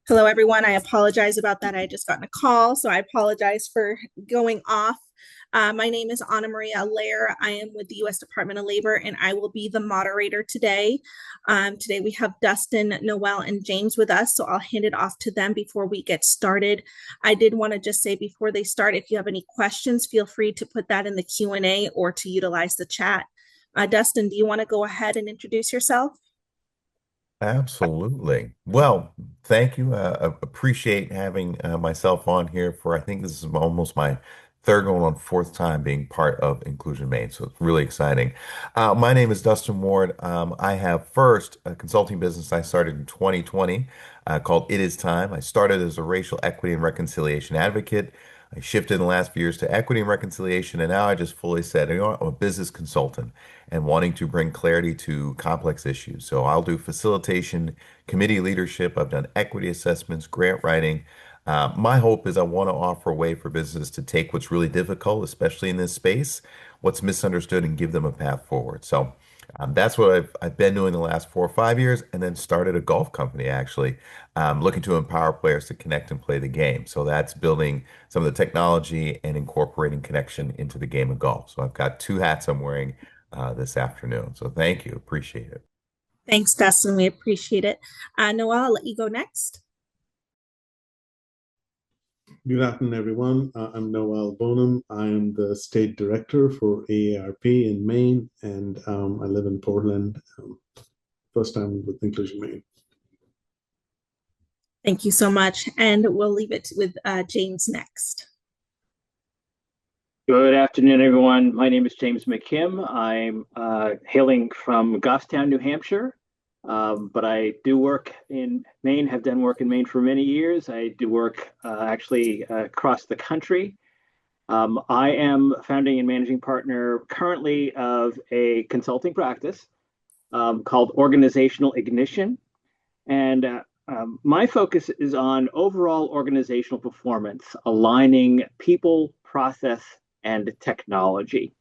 Hello, everyone. I apologize about that. I just got a call, so I apologize for going off. My name is Anna Maria Lair. I am with the U.S. Department of Labor, and I will be the moderator today. Today we have Dustin, Noel, and James with us, so I'll hand it off to them before we get started. I did want to just say before they start, if you have any questions, feel free to put that in the Q&A or to utilize the chat. Dustin, do you want to go ahead and introduce yourself? Absolutely. Well, thank you. Appreciate having myself on here for, I think this is almost my third going on fourth time being part of Inclusion Maine. So it's really exciting. My name is Dustin Ward. I have first a consulting business I started in 2020 called It Is Time. I started as a racial equity and reconciliation advocate. I shifted in the last few years to equity and reconciliation, and now I just fully said, you know what, I'm a business consultant and wanting to bring clarity to complex issues. So I'll do facilitation, committee leadership. I've done equity assessments, grant writing. My hope is I want to offer a way for business to take what's really difficult, especially in this space, what's misunderstood, and give them a path forward. So that's what I've been doing the last 4 or 5 years, and then started a golf company actually, looking to empower players to connect and play the game. So that's building some of the technology and incorporating connection into the game of golf. So I've got two hats I'm wearing this afternoon. So thank you. Appreciate it. Thanks, Dustin. We appreciate it. Noel, I'll let you go next. Good afternoon, everyone. I'm Noel Bonham. I am the state director for AARP in Maine, and I live in Portland. First time with Inclusion Maine. Thank you so much. And we'll leave it with James next. Good afternoon, everyone. My name is James McKim. I'm hailing from Goffstown, New Hampshire, but I do work in Maine, have done work in Maine for many years. I do work actually across the country. I am founding and managing partner currently of a consulting practice called Organizational Ignition. And my focus is on overall organizational performance, aligning people, process, and technology.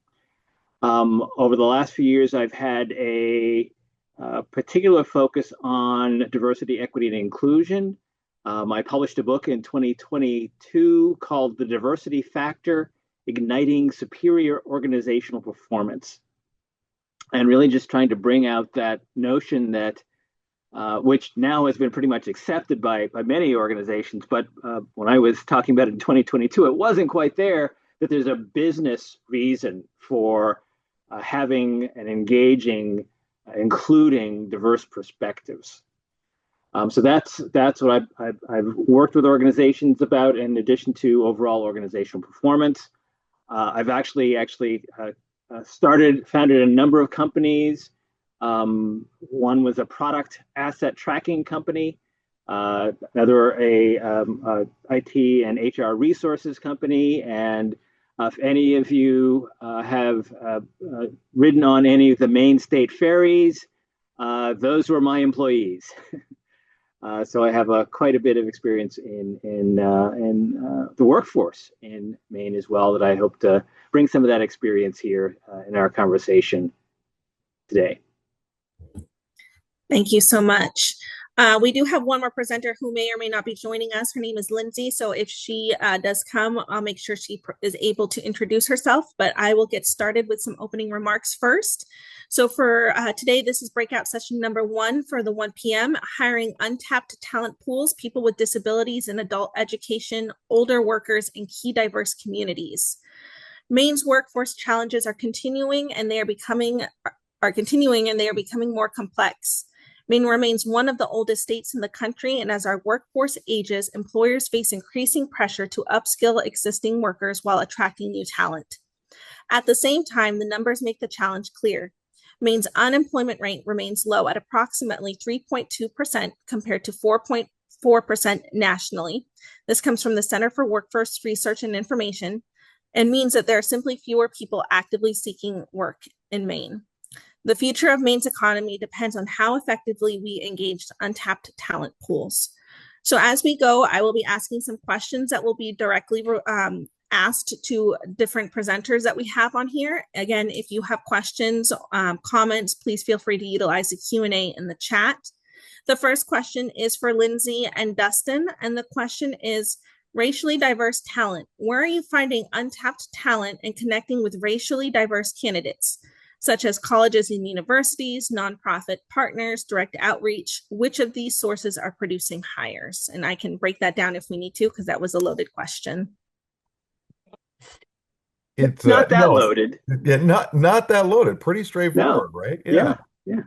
Over the last few years, I've had a particular focus on diversity, equity, and inclusion. I published a book in 2022 called The Diversity Factor, Igniting Superior Organizational Performance. And really just trying to bring out that notion that which now has been pretty much accepted by many organizations. But when I was talking about it in 2022, it wasn't quite there, that there's a business reason for having and engaging, including diverse perspectives. So that's what I've worked with organizations about, in addition to overall organizational performance. I've actually founded a number of companies. One was a product asset tracking company, another a IT and HR resources company, and if any of you have ridden on any of the Maine State ferries, those were my employees. So I have quite a bit of experience in the workforce in Maine as well, that I hope to bring some of that experience here in our conversation today. Thank you so much. We do have one more presenter who may or may not be joining us. Her name is Lindsay. So if she does come, I'll make sure she is able to introduce herself, but I will get started with some opening remarks first. So for today, this is breakout session number 1 for the 1 p.m. Hiring untapped talent pools, people with disabilities in adult education, older workers, and key diverse communities. Maine's workforce challenges are continuing and they are becoming more complex. Maine remains one of the oldest states in the country, and as our workforce ages, employers face increasing pressure to upskill existing workers while attracting new talent. At the same time, the numbers make the challenge clear. Maine's unemployment rate remains low at approximately 3.2% compared to 4.4% nationally. This comes from the Center for Workforce Research and Information, and means that there are simply fewer people actively seeking work in Maine. The future of Maine's economy depends on how effectively we engage untapped talent pools. So as we go, I will be asking some questions that will be directly asked to different presenters that we have on here. Again, if you have questions, comments, please feel free to utilize the Q&A in the chat. The first question is for Lindsay and Dustin, and the question is racially diverse talent. Where are you finding untapped talent and connecting with racially diverse candidates, such as colleges and universities, nonprofit partners, direct outreach? Which of these sources are producing hires? And I can break that down if we need to, because that was a loaded question. It's Not that no, loaded. yeah, not that loaded. Pretty No. straightforward, right? Yeah. Yeah.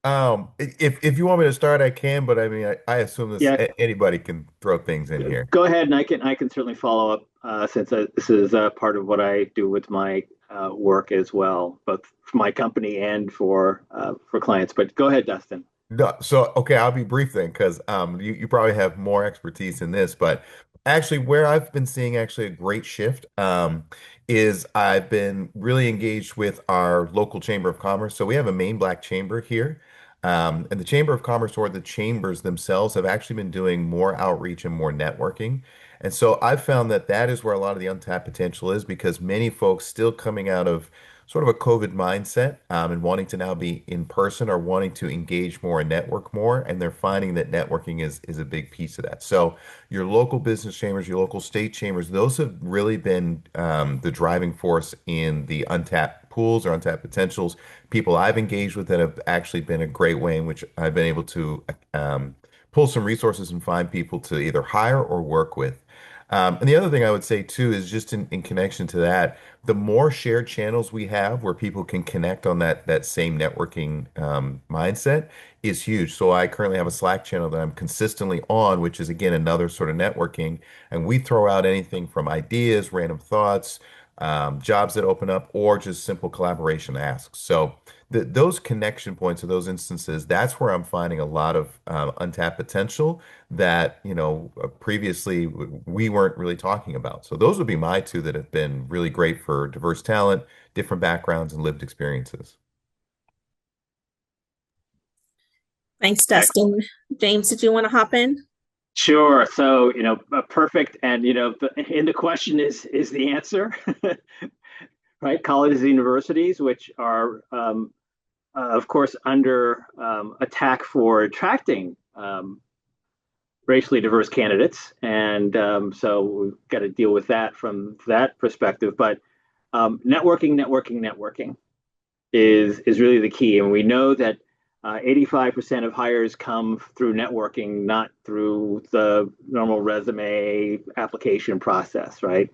Yeah. If you want me to start, I can, but I mean, I assume this Yeah. anybody can throw things in here. Go ahead, and I can certainly follow up since this is part of what I do with my work as well, both for my company and for clients. But go ahead, Dustin. No, so okay, I'll be brief then, because you probably have more expertise in this, but actually, where I've been seeing actually a great shift is I've been really engaged with our local Chamber of Commerce. So we have a Maine Black Chamber here, and the Chamber of Commerce or the chambers themselves have actually been doing more outreach and more networking. And so I've found that that is where a lot of the untapped potential is because many folks still coming out of sort of a COVID mindset and wanting to now be in person or wanting to engage more and network more. And they're finding that networking is a big piece of that. So your local business chambers, your local state chambers, those have really been the driving force in the untapped pools or untapped potentials. People I've engaged with that have actually been a great way in which I've been able to pull some resources and find people to either hire or work with. And the other thing I would say too is just in connection to that, the more shared channels we have where people can connect on that same networking mindset is huge. So I currently have a Slack channel that I'm consistently on, which is again another sort of networking, and we throw out anything from ideas, random thoughts, jobs that open up, or just simple collaboration asks. So those connection points or those instances, that's where I'm finding a lot of untapped potential that, previously we weren't really talking about. So those would be my two that have been really great for diverse talent, different backgrounds, and lived experiences. Thanks, Dustin. James, did you want to hop in? Sure. So, perfect. And, in the question is the answer, right? Colleges and universities, which are, of course, under attack for attracting racially diverse candidates. And so we've got to deal with that from that perspective. But networking is really the key. And we know that 85% of hires come through networking, not through the normal resume application process, right?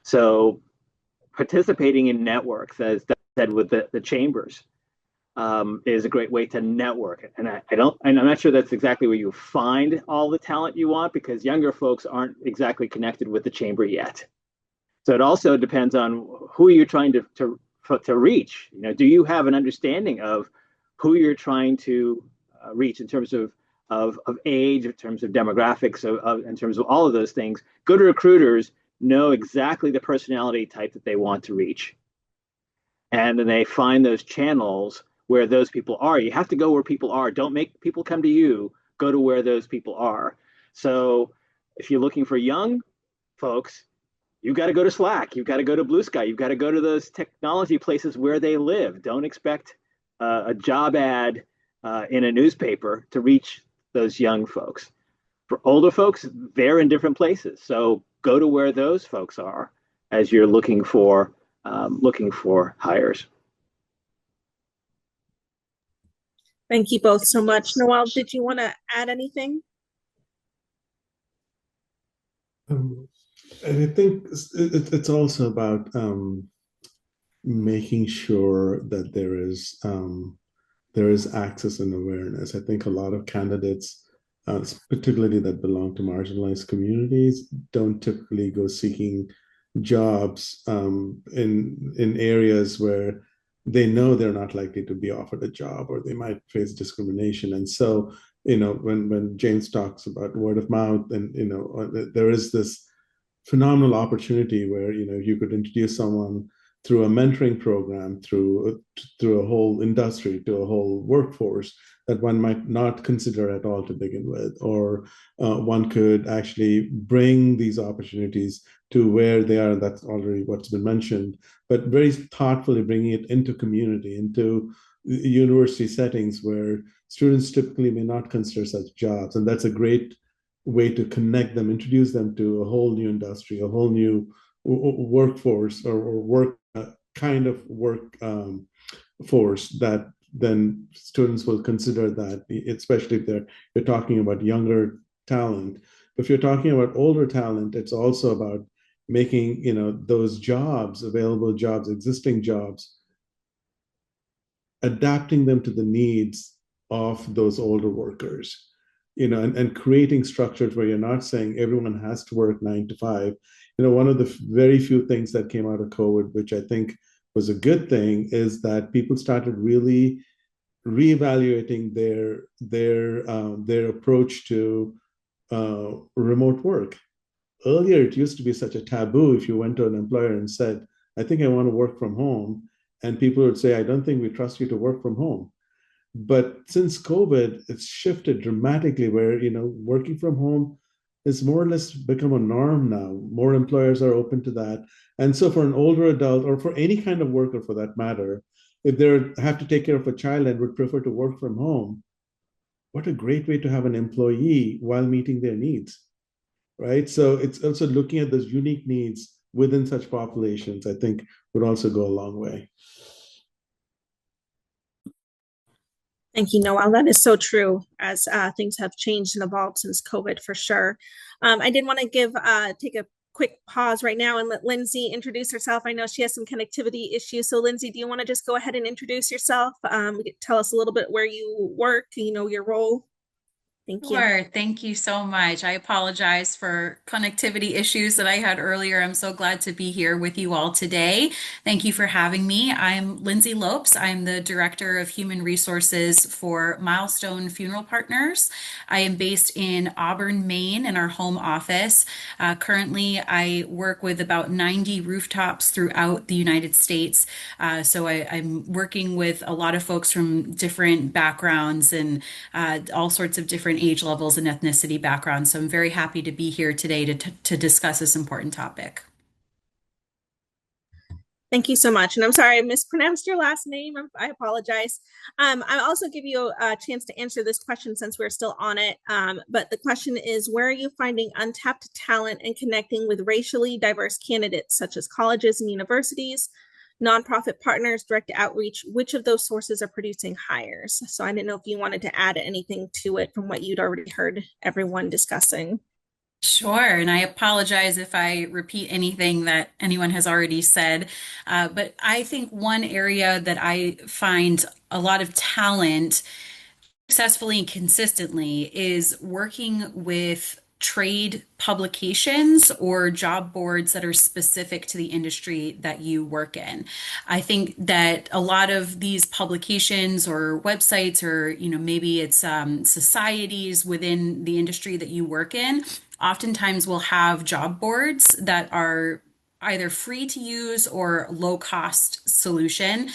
So participating in networks, as said with the chambers, is a great way to network. And I'm not sure that's exactly where you find all the talent you want because younger folks aren't exactly connected with the chamber yet. So it also depends on who you're trying to reach. Do you have an understanding of who you're trying to reach in terms of age, in terms of demographics, in terms of all of those things? Good recruiters know exactly the personality type that they want to reach. And then they find those channels where those people are. You have to go where people are. Don't make people come to you. Go to where those people are. So if you're looking for young folks, you've got to go to Slack. You've got to go to Blue Sky. You've got to go to those technology places where they live. Don't expect a job ad in a newspaper to reach those young folks. For older folks, they're in different places. So go to where those folks are as you're looking for hires. Thank you both so much. Noel, did you want to add anything? And I think it's also about making sure that there is access and awareness. I think a lot of candidates, particularly that belong to marginalized communities, don't typically go seeking jobs in areas where they know they're not likely to be offered a job or they might face discrimination. And so, when James talks about word of mouth, and there is this phenomenal opportunity where you could introduce someone through a mentoring program, through a whole industry, to a whole workforce that one might not consider at all to begin with, or one could actually bring these opportunities to where they are. That's already what's been mentioned, but very thoughtfully bringing it into community, into university settings where students typically may not consider such jobs. And that's a great way to connect them, introduce them to a whole new industry, a whole new workforce or work kind of work force that then students will consider that, especially if you're talking about younger talent. If you're talking about older talent, it's also about making those jobs, available jobs, existing jobs, adapting them to the needs of those older workers, and creating structures where you're not saying everyone has to work 9 to 5. One of the very few things that came out of COVID, which I think was a good thing, is that people started really reevaluating their approach to remote work. Earlier, it used to be such a taboo if you went to an employer and said, I think I want to work from home. And people would say, I don't think we trust you to work from home. But since COVID, it's shifted dramatically where, working from home is more or less become a norm now. More employers are open to that. And so for an older adult or for any kind of worker for that matter, if they have to take care of a child and would prefer to work from home, what a great way to have an employee while meeting their needs, right? So it's also looking at those unique needs within such populations, I think would also go a long way. Thank you, Noel. That is so true as things have changed and evolved since COVID for sure. I did want to take a quick pause right now and let Lindsay introduce herself. I know she has some connectivity issues. So Lindsay, do you want to just go ahead and introduce yourself? Tell us a little bit where you work, your role. Thank you. Sure. Thank you so much. I apologize for connectivity issues that I had earlier. I'm so glad to be here with you all today. Thank you for having me. I'm Lindsay Lopes. I'm the Director of Human Resources for Milestone Funeral Partners. I am based in Auburn, Maine, in our home office. Currently, I work with about 90 rooftops throughout the United States. So I'm working with a lot of folks from different backgrounds and all sorts of different age levels and ethnicity backgrounds. So I'm very happy to be here today to discuss this important topic. Thank you so much. And I'm sorry I mispronounced your last name. I apologize. I'll also give you a chance to answer this question since we're still on it. But the question is, where are you finding untapped talent and connecting with racially diverse candidates, such as colleges and universities, nonprofit partners, direct outreach? Which of those sources are producing hires? So I didn't know if you wanted to add anything to it from what you'd already heard everyone discussing. Sure, and I apologize if I repeat anything that anyone has already said, but I think one area that I find a lot of talent successfully and consistently is working with trade publications or job boards that are specific to the industry that you work in. I think that a lot of these publications or websites or maybe it's societies within the industry that you work in oftentimes will have job boards that are either free to use or low cost solution.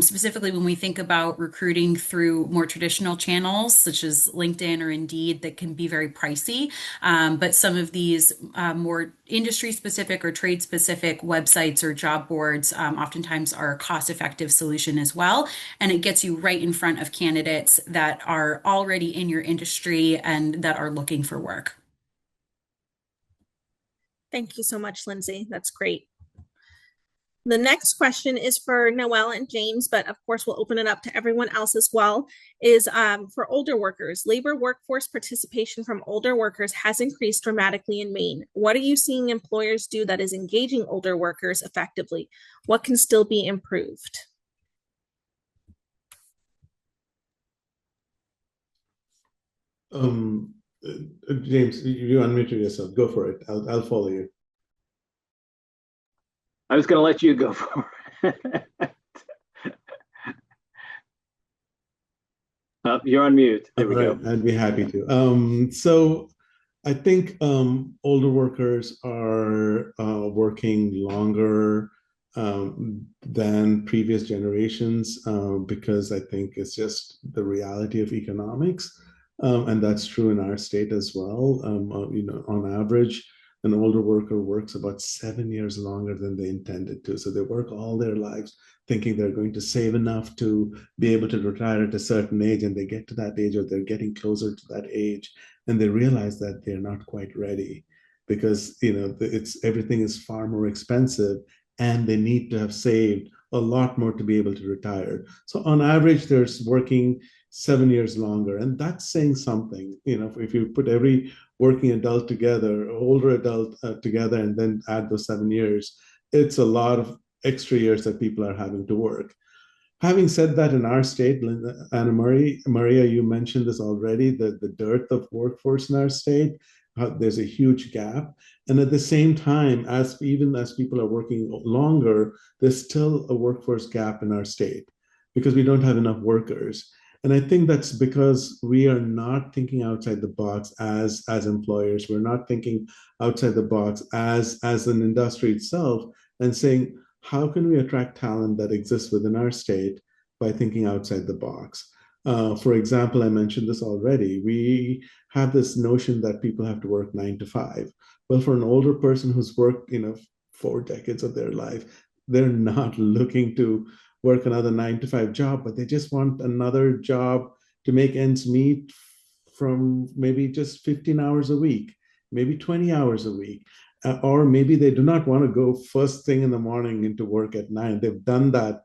Specifically, when we think about recruiting through more traditional channels such as LinkedIn or Indeed, that can be very pricey. But some of these more industry specific or trade specific websites or job boards oftentimes are a cost effective solution as well. And it gets you right in front of candidates that are already in your industry and that are looking for work. Thank you so much, Lindsay. That's great. The next question is for Noelle and James, but of course we'll open it up to everyone else as well, is for older workers. Labor workforce participation from older workers has increased dramatically in Maine. What are you seeing employers do that is engaging older workers effectively? What can still be improved? James, you unmuted yourself. Go for it. I'll follow you. I was going to let you go for it. You're on mute. There we go. I'd be happy to. So I think older workers are working longer than previous generations because I think it's just the reality of economics. And that's true in our state as well. On average, an older worker works about 7 years longer than they intended to. So they work all their lives. thinking they're going to save enough to be able to retire at a certain age, and they get to that age or they're getting closer to that age, and they realize that they're not quite ready because it's everything is far more expensive, and they need to have saved a lot more to be able to retire. So on average, they're working 7 years longer, and that's saying something. If you put every working adult together, older adult together, and then add those 7 years, it's a lot of extra years that people are having to work. Having said that, in our state, Anna Maria, you mentioned this already, the dearth of workforce in our state, there's a huge gap. And at the same time, even as people are working longer, there's still a workforce gap in our state because we don't have enough workers. And I think that's because we are not thinking outside the box as employers. We're not thinking outside the box as an industry itself and saying, how can we attract talent that exists within our state by thinking outside the box? For example, I mentioned this already. We have this notion that people have to work 9 to 5. Well, for an older person who's worked, 4 decades of their life, they're not looking to work another 9 to 5 job, but they just want another job to make ends meet from maybe just 15 hours a week, maybe 20 hours a week. Or maybe they do not want to go first thing in the morning into work at 9. They've done that,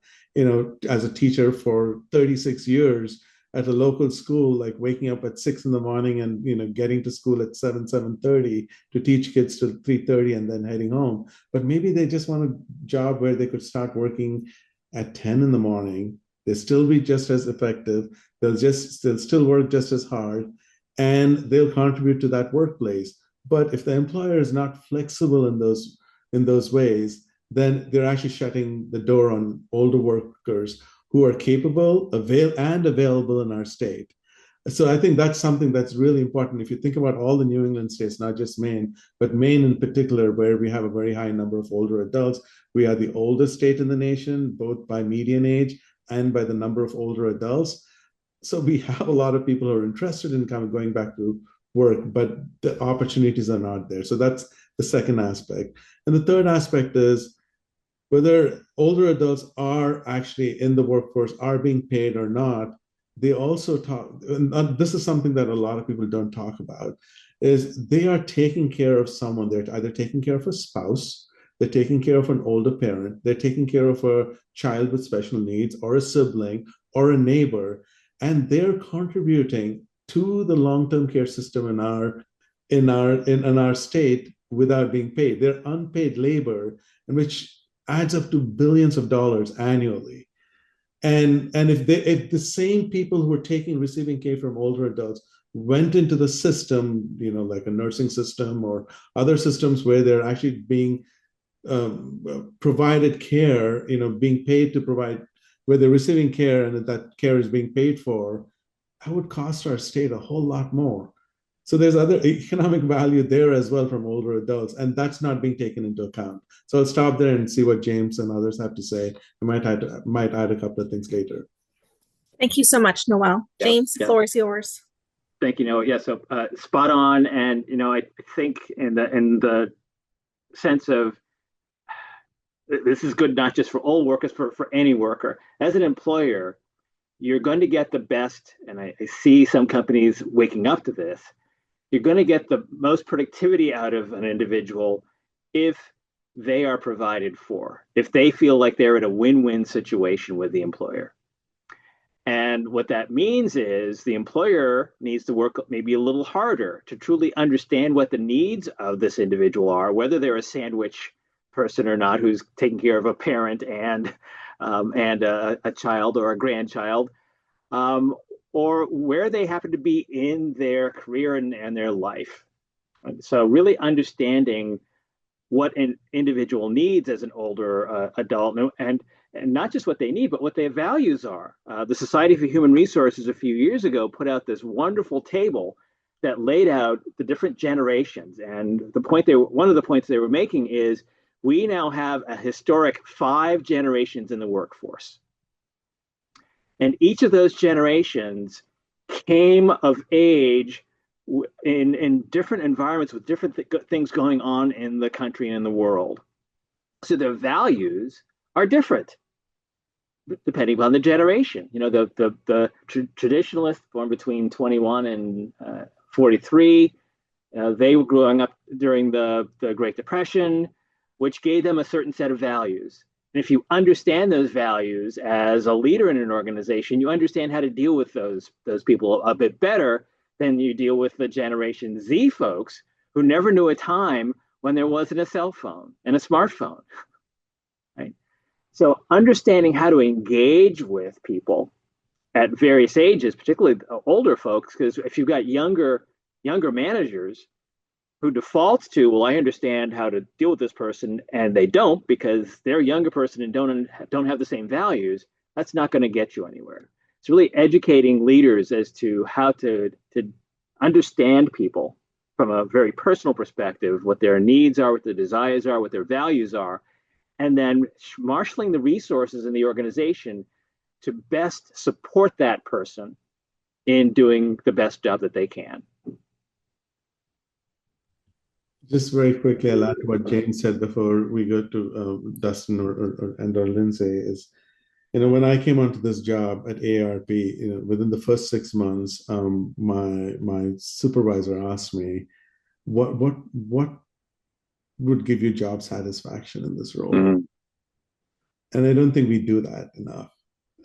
as a teacher for 36 years at a local school, like waking up at 6 in the morning and, getting to school at 7:30 to teach kids till 3:30 and then heading home. But maybe they just want a job where they could start working at 10 in the morning. They'll still be just as effective. They'll still work just as hard, and they'll contribute to that workplace. But if the employer is not flexible in those ways, then they're actually shutting the door on older workers who are capable, available in our state. So I think that's something that's really important. If you think about all the New England states, not just Maine, but Maine in particular, where we have a very high number of older adults, we are the oldest state in the nation, both by median age and by the number of older adults. So we have a lot of people who are interested in kind of going back to work, but the opportunities are not there. So that's the second aspect. And the third aspect is whether older adults are actually in the workforce, are being paid or not. They also talk, and this is something that a lot of people don't talk about, is they are taking care of someone. They're either taking care of a spouse, they're taking care of an older parent, they're taking care of a child with special needs or a sibling or a neighbor, and they're contributing to the long-term care system in our state without being paid. They're unpaid labor, and which adds up to billions of dollars annually. And if the same people who are receiving care from older adults went into the system, like a nursing system or other systems where they're actually being provided care, being paid to provide, where they're receiving care and that care is being paid for, that would cost our state a whole lot more. So there's other economic value there as well from older adults, and that's not being taken into account. So I'll stop there and see what James and others have to say. I might add a couple of things later. Thank you so much, Noel. James, the floor is yours. Thank you, Noel. Yeah, so spot on, and I think in the sense of this is good not just for old workers, for any worker. As an employer, you're going to get the best, and I see some companies waking up to this. You're going to get the most productivity out of an individual if they are provided for, if they feel like they're in a win-win situation with the employer. And what that means is the employer needs to work maybe a little harder to truly understand what the needs of this individual are, whether they're a sandwich person or not, who's taking care of a parent and a child or a grandchild, or where they happen to be in their career and their life. So really understanding what an individual needs as an older adult, and not just what they need, but what their values are. The Society for Human Resources a few years ago put out this wonderful table that laid out the different generations. And one of the points they were making is we now have a historic 5 generations in the workforce. And each of those generations came of age in different environments with different things going on in the country and in the world. So their values are different. depending upon the generation. The traditionalists born between 21 and 43, they were growing up during the Great Depression, which gave them a certain set of values. And if you understand those values as a leader in an organization, you understand how to deal with those people a bit better than you deal with the Generation Z folks who never knew a time when there wasn't a cell phone and a smartphone. Right? So understanding how to engage with people at various ages, particularly older folks, because if you've got younger managers who defaults to, well, I understand how to deal with this person, and they don't because they're a younger person and don't have the same values, that's not going to get you anywhere. It's really educating leaders as to how to understand people from a very personal perspective, what their needs are, what their desires are, what their values are, and then marshaling the resources in the organization to best support that person in doing the best job that they can. Just very quickly, I'll add to what Jane said before we go to Dustin or Lindsay is, when I came onto this job at AARP, within the first 6 months, my supervisor asked me, what would give you job satisfaction in this role? Mm-hmm. And I don't think we do that enough.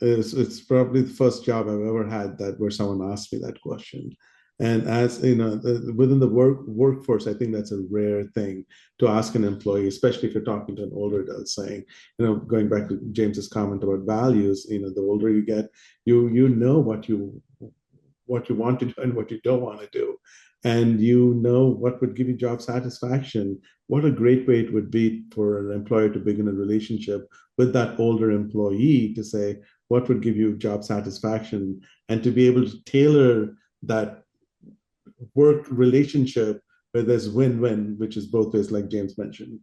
It's probably the first job I've ever had where someone asked me that question. And as within the workforce, I think that's a rare thing to ask an employee, especially if you're talking to an older adult, saying, going back to James's comment about values, the older you get, you know what you want to do and what you don't want to do. And what would give you job satisfaction. What a great way it would be for an employer to begin a relationship with that older employee to say, what would give you job satisfaction, and to be able to tailor that work relationship where there's win-win, which is both ways, like James mentioned.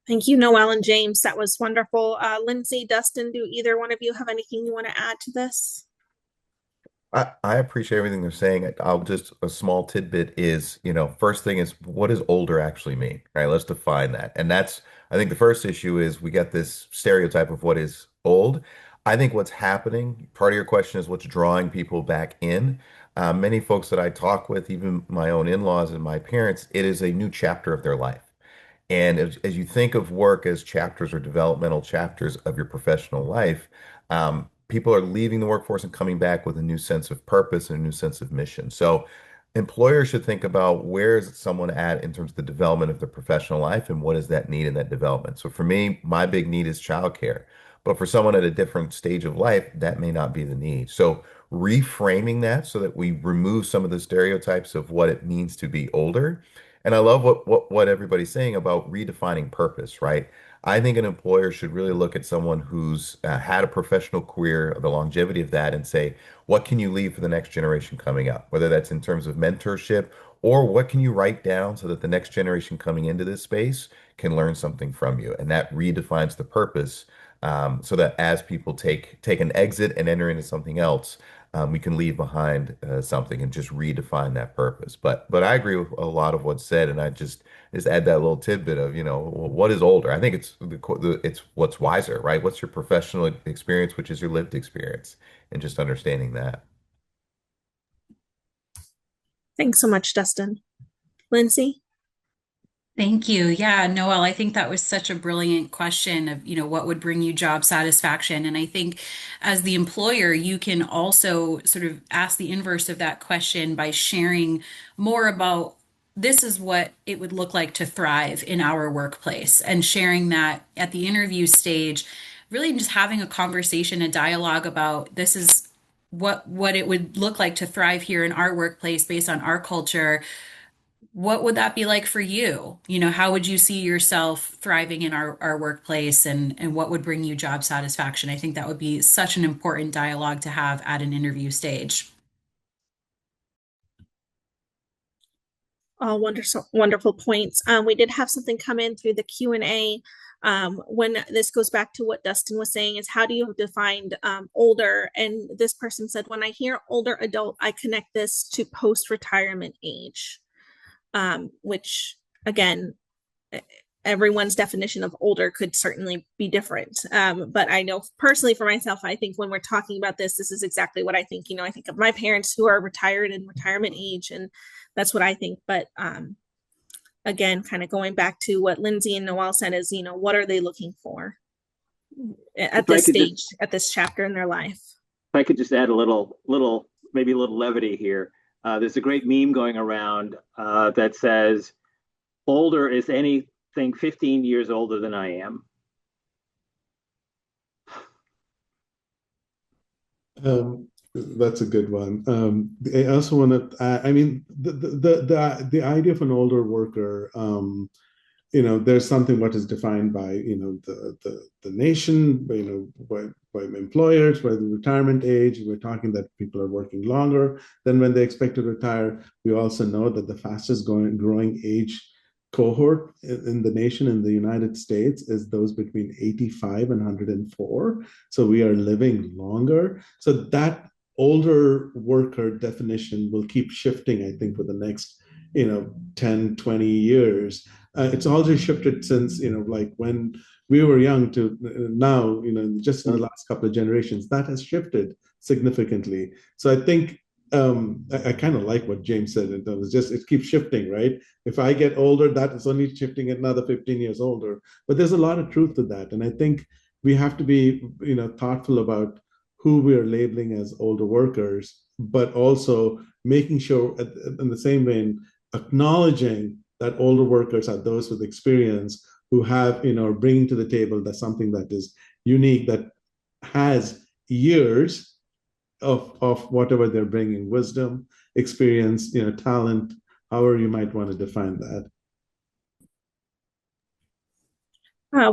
Thank you, Noel and James. That was wonderful. Lindsay, Dustin, do either one of you have anything you want to add to this? I appreciate everything they're saying. A small tidbit is, first thing is, what does older actually mean, right? Let's define that. And I think the first issue is we get this stereotype of what is old. I think what's happening, part of your question is what's drawing people back in. Many folks that I talk with, even my own in-laws and my parents, it is a new chapter of their life. And as you think of work as chapters or developmental chapters of your professional life, people are leaving the workforce and coming back with a new sense of purpose and a new sense of mission. So employers should think about where is someone at in terms of the development of their professional life and what is that need in that development. So for me, my big need is childcare. But for someone at a different stage of life, that may not be the need. So reframing that so that we remove some of the stereotypes of what it means to be older. And I love what everybody's saying about redefining purpose, right? I think an employer should really look at someone who's had a professional career, the longevity of that, and say, what can you leave for the next generation coming up? Whether that's in terms of mentorship or what can you write down so that the next generation coming into this space can learn something from you? And that redefines the purpose, so that as people take an exit and enter into something else, we can leave behind something and just redefine that purpose. But I agree with a lot of what's said, and I just add that little tidbit of, what is older? I think it's what's wiser, right? What's your professional experience, which is your lived experience, and just understanding that. Thanks so much, Dustin. Lindsay? Thank you. Yeah, Noel, I think that was such a brilliant question of, what would bring you job satisfaction? And I think as the employer, you can also sort of ask the inverse of that question by sharing more about this is what it would look like to thrive in our workplace, and sharing that at the interview stage, really just having a conversation, a dialogue about this is what it would look like to thrive here in our workplace based on our culture. What would that be like for you? How would you see yourself thriving in our workplace, and what would bring you job satisfaction? I think that would be such an important dialogue to have at an interview stage. All wonderful, wonderful points. We did have something come in through the Q&A. When this goes back to what Dustin was saying, is how do you define older? And this person said, when I hear older adult, I connect this to post-retirement age, which again, everyone's definition of older could certainly be different. But I know personally for myself, I think when we're talking about this, this is exactly what I think. I think of my parents who are retired in retirement age, and that's what I think. But again, kind of going back to what Lindsay and Noelle said is, what are they looking for at this stage, at this chapter in their life? If I could just add maybe a little levity here. There's a great meme going around that says, older is anything 15 years older than I am. That's a good one. I also want to, I mean, the idea of an older worker, there's something what is defined by, the nation, by employers, by the retirement age. We're talking that people are working longer than when they expect to retire. We also know that the fastest growing age cohort in the nation, in the United States, is those between 85 and 104. So we are living longer. So that older worker definition will keep shifting, I think, for the next 10, 20 years. It's also shifted since, like when we were young to now, just in the last couple of generations, that has shifted significantly. So I think I kind of like what James said. It keeps shifting, right? If I get older, that is only shifting another 15 years older. But there's a lot of truth to that. And I think we have to be, thoughtful about who we're labeling as older workers, but also making sure in the same vein, acknowledging that older workers are those with experience who have, bringing to the table that's something that is unique, that has years of whatever they're bringing, wisdom, experience, talent, however you might want to define that.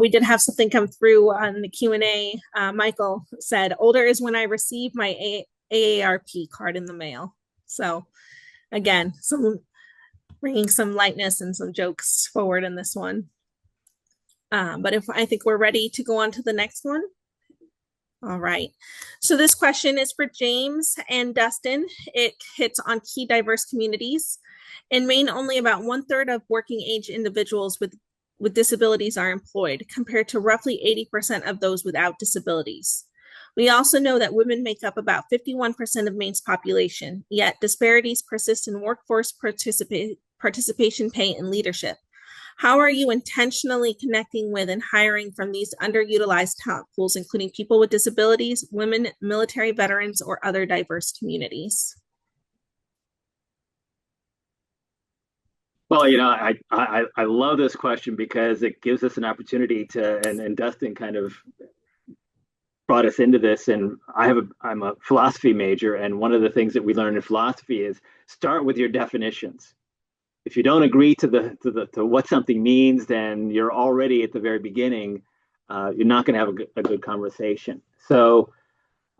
We did have something come through on the Q&A. Michael said, older is when I receive my AARP card in the mail. So again, bringing some lightness and some jokes forward in this one. But I think we're ready to go on to the next one. All right. So this question is for James and Dustin. It hits on key diverse communities. In Maine, only about 1/3 of working age individuals with disabilities are employed, compared to roughly 80% of those without disabilities. We also know that women make up about 51% of Maine's population, yet disparities persist in workforce participation, pay, and leadership. How are you intentionally connecting with and hiring from these underutilized talent pools, including people with disabilities, women, military veterans, or other diverse communities? Well, I love this question because it gives us an opportunity to, and Dustin kind of brought us into this. And I'm a philosophy major, and one of the things that we learn in philosophy is start with your definitions. If you don't agree to what something means, then you're already at the very beginning. You're not going to have a good conversation. So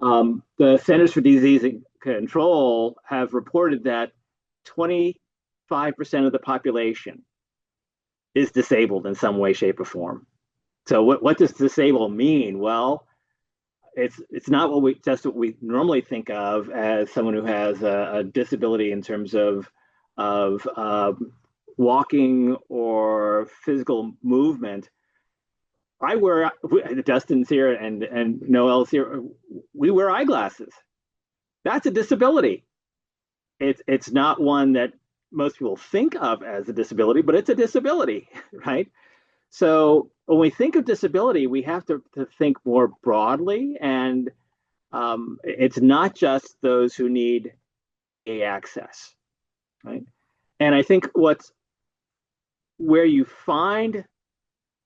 the Centers for Disease Control have reported that 25% of the population is disabled in some way, shape, or form. So what does disabled mean? Well, it's not just what we normally think of as someone who has a disability in terms of walking or physical movement. Dustin's here and Noelle's here. We wear eyeglasses. That's a disability. It's not one that most people think of as a disability, but it's a disability, right? So when we think of disability, we have to think more broadly, and it's not just those who need access, right? And I think where you find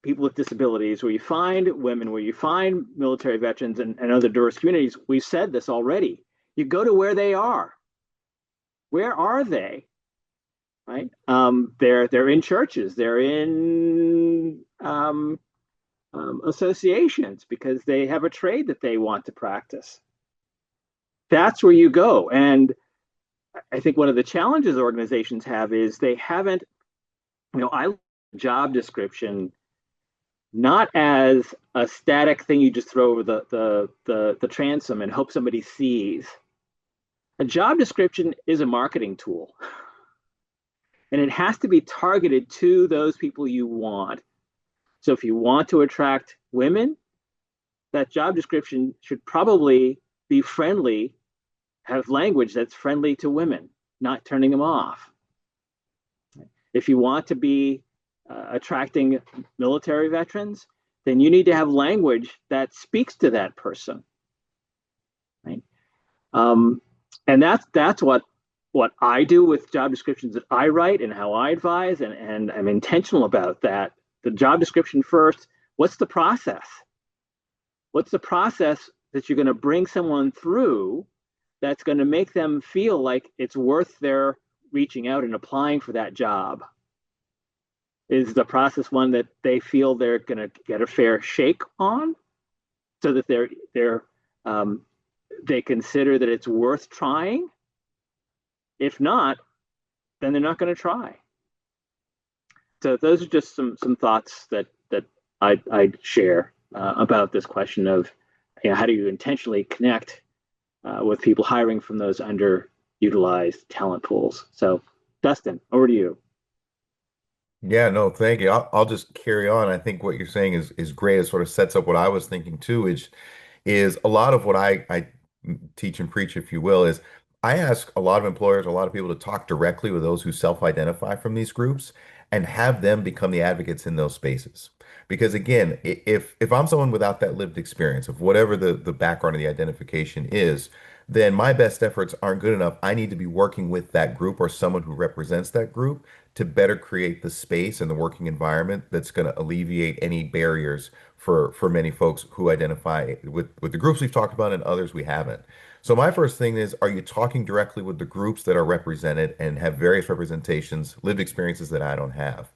people with disabilities, where you find women, where you find military veterans and other diverse communities, we've said this already. You go to where they are. Where are they? Right? They're in churches. They're in associations because they have a trade that they want to practice. That's where you go. And I think one of the challenges organizations have is they haven't, I job description not as a static thing you just throw over the transom and hope somebody sees. A job description is a marketing tool. And it has to be targeted to those people you want. So if you want to attract women, that job description should probably be friendly, have language that's friendly to women, not turning them off. If you want to be attracting military veterans, then you need to have language that speaks to that person, right? And that's what I do with job descriptions that I write and how I advise, and I'm intentional about that. The job description first. What's the process? What's the process that you're going to bring someone through that's going to make them feel like it's worth their reaching out and applying for that job? Is the process one that they feel they're going to get a fair shake on, so that they consider that it's worth trying? If not, then they're not going to try. So those are just some thoughts that I'd share about this question of, how do you intentionally connect with people hiring from those underutilized talent pools. So Dustin, over to you. Yeah, no, thank you. I'll just carry on. I think what you're saying is great. It sort of sets up what I was thinking too, which is a lot of what I teach and preach, if you will, is I ask a lot of employers, a lot of people to talk directly with those who self-identify from these groups and have them become the advocates in those spaces. Because again, if I'm someone without that lived experience of whatever the background of the identification is, then my best efforts aren't good enough. I need to be working with that group or someone who represents that group to better create the space and the working environment that's going to alleviate any barriers for many folks who identify with the groups we've talked about and others we haven't. So my first thing is, are you talking directly with the groups that are represented and have various representations, lived experiences that I don't have?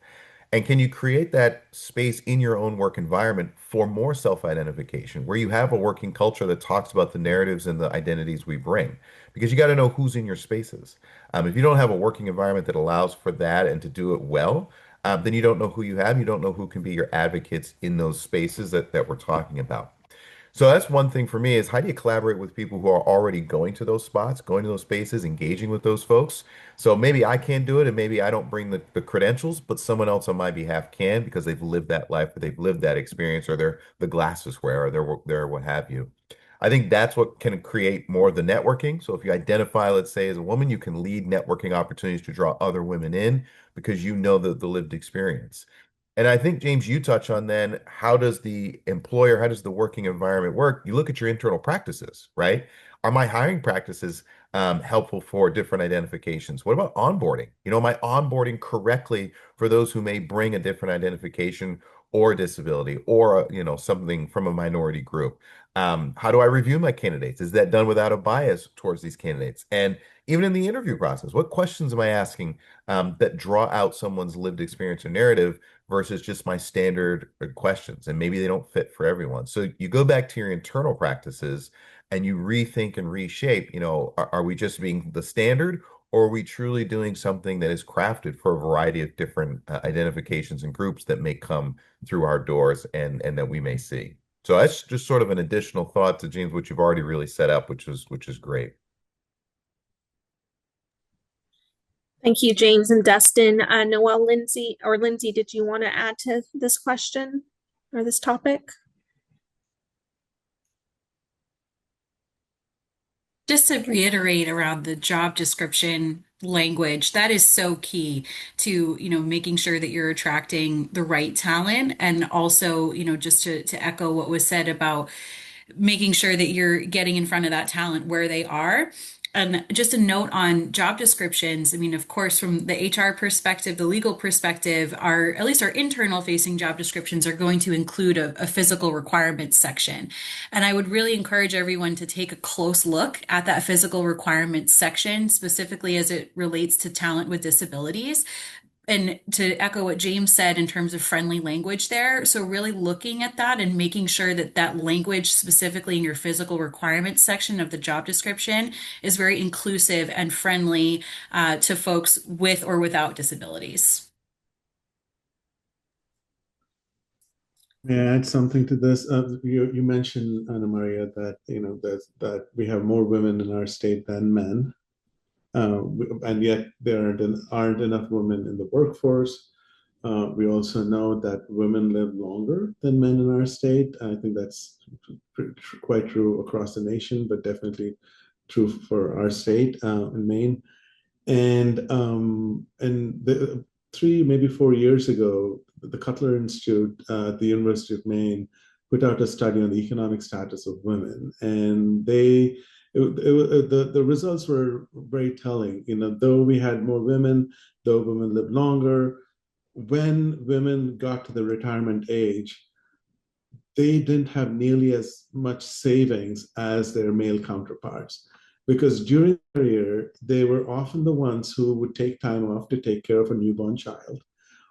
And can you create that space in your own work environment for more self-identification, where you have a working culture that talks about the narratives and the identities we bring? Because you got to know who's in your spaces. If you don't have a working environment that allows for that and to do it well, then you don't know who you have. You don't know who can be your advocates in those spaces that we're talking about. So that's one thing for me is how do you collaborate with people who are already going to those spots, going to those spaces, engaging with those folks? So maybe I can't do it and maybe I don't bring the credentials, but someone else on my behalf can because they've lived that life or they've lived that experience or they're the glasses wearer or they're what have you. I think that's what can create more of the networking. So if you identify, let's say, as a woman, you can lead networking opportunities to draw other women in because you know the lived experience. And I think, James, you touch on then how does the employer, how does the working environment work? You look at your internal practices, right? Are my hiring practices helpful for different identifications? What about onboarding? Am I onboarding correctly for those who may bring a different identification or disability or, something from a minority group? How do I review my candidates? Is that done without a bias towards these candidates? And even in the interview process, what questions am I asking that draw out someone's lived experience or narrative versus just my standard questions? And maybe they don't fit for everyone. So you go back to your internal practices and you rethink and reshape, are we just being the standard or are we truly doing something that is crafted for a variety of different identifications and groups that may come through our doors and that we may see? So that's just sort of an additional thought to James, which you've already really set up, which is great. Thank you, James and Dustin. Noelle, Lindsay, did you want to add to this question or this topic? Just to reiterate around the job description language, that is so key to, making sure that you're attracting the right talent. And also, just to echo what was said about making sure that you're getting in front of that talent where they are. And just a note on job descriptions. I mean, of course, from the HR perspective, the legal perspective, at least our internal facing job descriptions are going to include a physical requirements section. And I would really encourage everyone to take a close look at that physical requirements section, specifically as it relates to talent with disabilities. And to echo what James said in terms of friendly language there, so really looking at that and making sure that that language specifically in your physical requirements section of the job description is very inclusive and friendly to folks with or without disabilities. May I add something to this? You mentioned, Anna Maria, that that we have more women in our state than men, and yet there aren't enough women in the workforce. We also know that women live longer than men in our state. I think that's quite true across the nation, but definitely true for our state in Maine. And the 3 maybe 4 years ago, the Cutler Institute at the University of Maine put out a study on the economic status of women, and the results were very telling. Though we had more women, though women lived longer, when women got to the retirement age, they didn't have nearly as much savings as their male counterparts. Because during their career, they were often the ones who would take time off to take care of a newborn child.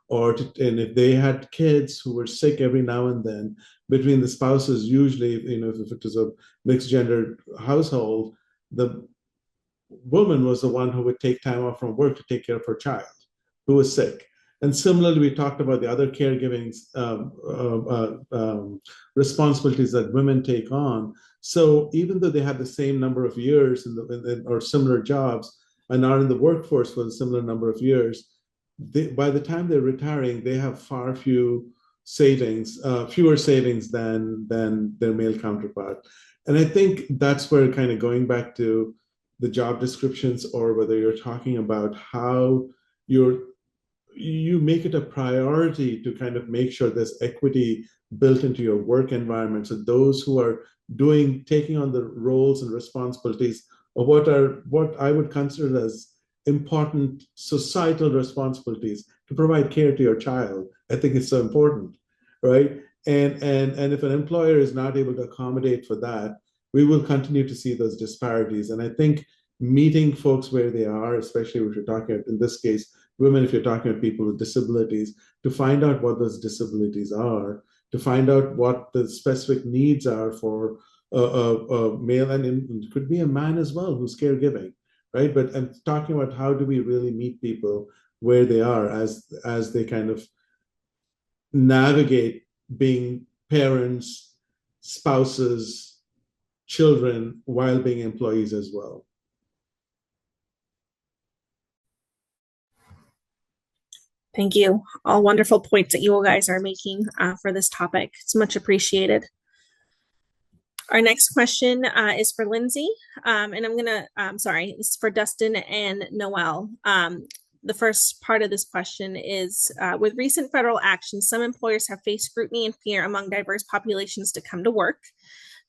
And if they had kids who were sick every now and then, between the spouses, usually, if it was a mixed gender household, the woman was the one who would take time off from work to take care of her child who was sick. And similarly, we talked about the other caregiving responsibilities that women take on. So even though they have the same number of years or similar jobs and are in the workforce for a similar number of years, by the time they're retiring, they have fewer savings than their male counterpart. And I think that's where kind of going back to the job descriptions, or whether you're talking about how you're you make it a priority to kind of make sure there's equity built into your work environment. So those who are taking on the roles and responsibilities of what I would consider as important societal responsibilities to provide care to your child, I think it's so important, right? And if an employer is not able to accommodate for that, we will continue to see those disparities. And I think meeting folks where they are, especially if you're talking about, in this case, women, if you're talking about people with disabilities, to find out what those disabilities are, to find out what the specific needs are for a male, and it could be a man as well who's caregiving, right? But I'm talking about how do we really meet people where they are as they kind of navigate being parents, spouses, children, while being employees as well. Thank you. All wonderful points that you all guys are making for this topic. It's much appreciated. Our next question is for Lindsay, and it's for Dustin and Noel. The first part of this question is, with recent federal action, some employers have faced scrutiny and fear among diverse populations to come to work.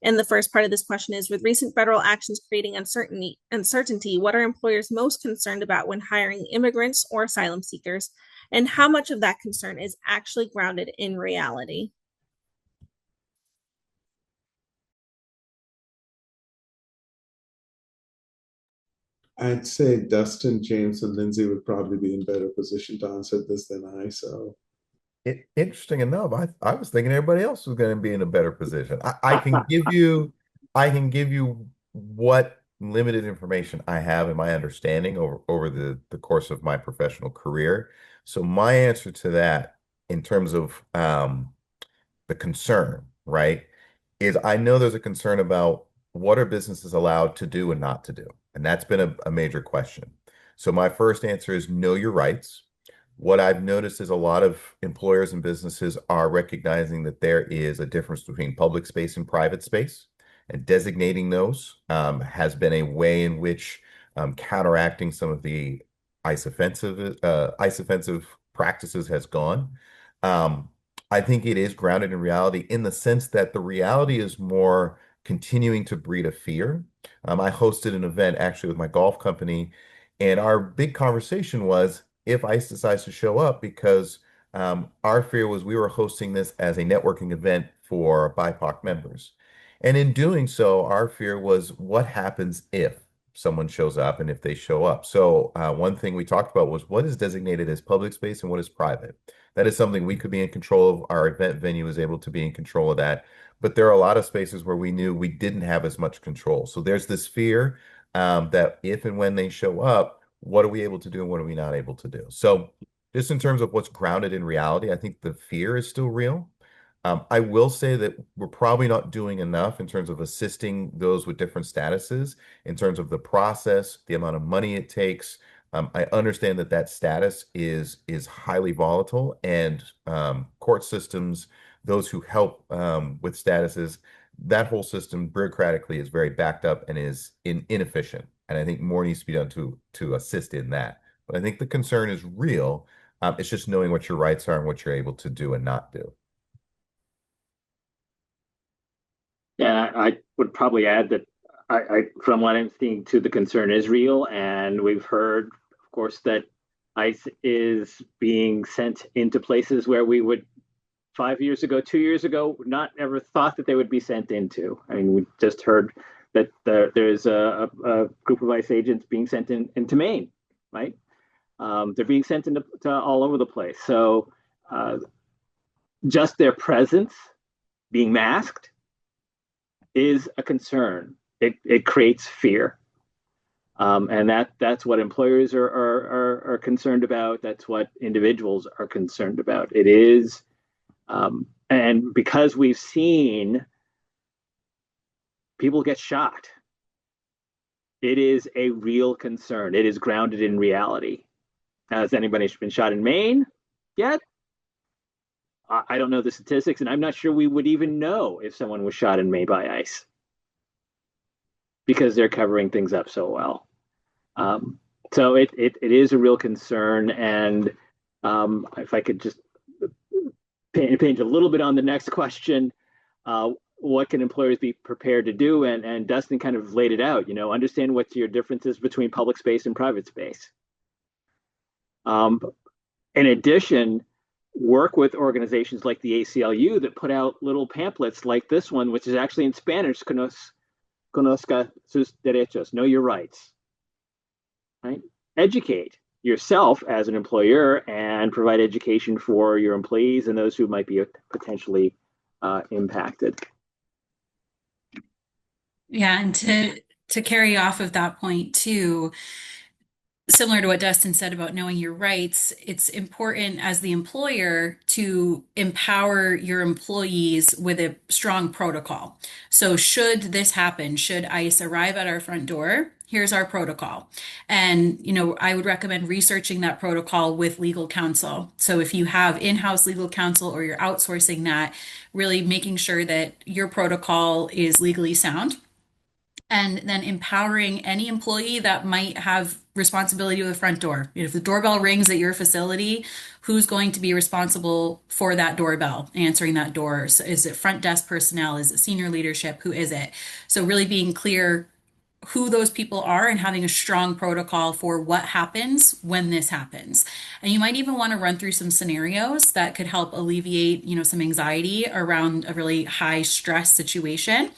And the first part of this question is, with recent federal actions creating uncertainty, what are employers most concerned about when hiring immigrants or asylum seekers? And how much of that concern is actually grounded in reality? I'd say Dustin, James, and Lindsay would probably be in better position to answer this than I. So, Interesting enough, I was thinking everybody else was going to be in a better position. I can give you what limited information I have and my understanding over the course of my professional career. So my answer to that, in terms of the concern, right, is I know there's a concern about what are businesses allowed to do and not to do. And that's been a major question. So my first answer is know your rights. What I've noticed is a lot of employers and businesses are recognizing that there is a difference between public space and private space, and designating those has been a way in which counteracting some of the ICE offensive practices has gone. Um, I think it is grounded in reality in the sense that the reality is more continuing to breed a fear. I hosted an event actually with my golf company, and our big conversation was if ICE decides to show up, because our fear was we were hosting this as a networking event for BIPOC members. And in doing so, our fear was what happens if someone shows up and if they show up. So one thing we talked about was what is designated as public space and what is private. That is something we could be in control of. Our event venue is able to be in control of that. But there are a lot of spaces where we knew we didn't have as much control. So there's this fear that if and when they show up, what are we able to do and what are we not able to do? So just in terms of what's grounded in reality, I think the fear is still real. I will say that we're probably not doing enough in terms of assisting those with different statuses, in terms of the process, the amount of money it takes, I understand that that status is highly volatile, and court systems, those who help with statuses, that whole system bureaucratically is very backed up and is inefficient. And I think more needs to be done to assist in that. But I think the concern is real. It's just knowing what your rights are and what you're able to do and not do. Yeah, I would probably add that from what I'm seeing, too, the concern is real, and we've heard, of course, that ICE is being sent into places where we would 5 years ago, 2 years ago, not ever thought that they would be sent into. I mean, we just heard that there's a group of ICE agents being sent into Maine, right? They're being sent into all over the place. So just their presence, being masked, is a concern. It creates fear. And that's what employers are concerned about. That's what individuals are concerned about. It is, and because we've seen people get shot, it is a real concern. It is grounded in reality. Has anybody been shot in Maine yet? I don't know the statistics, and I'm not sure we would even know if someone was shot in Maine by ICE because they're covering things up so well. So it is a real concern, and if I could just paint a little bit on the next question, what can employers be prepared to do? And Dustin kind of laid it out. Understand what's your differences between public space and private space. In addition, work with organizations like the ACLU that put out little pamphlets like this one, which is actually in Spanish, Conozca sus derechos, know your rights. Right? Educate yourself as an employer and provide education for your employees and those who might be potentially impacted. Yeah, and to carry off of that point too, similar to what Dustin said about knowing your rights, it's important as the employer to empower your employees with a strong protocol. So should this happen, should ICE arrive at our front door, here's our protocol. And, I would recommend researching that protocol with legal counsel. So if you have in-house legal counsel or you're outsourcing that, really making sure that your protocol is legally sound, and then empowering any employee that might have responsibility with the front door. If the doorbell rings at your facility, who's going to be responsible for that doorbell, answering that door? So is it front desk personnel? Is it senior leadership? Who is it? So really being clear who those people are and having a strong protocol for what happens when this happens. And you might even want to run through some scenarios that could help alleviate, some anxiety around a really high stress situation.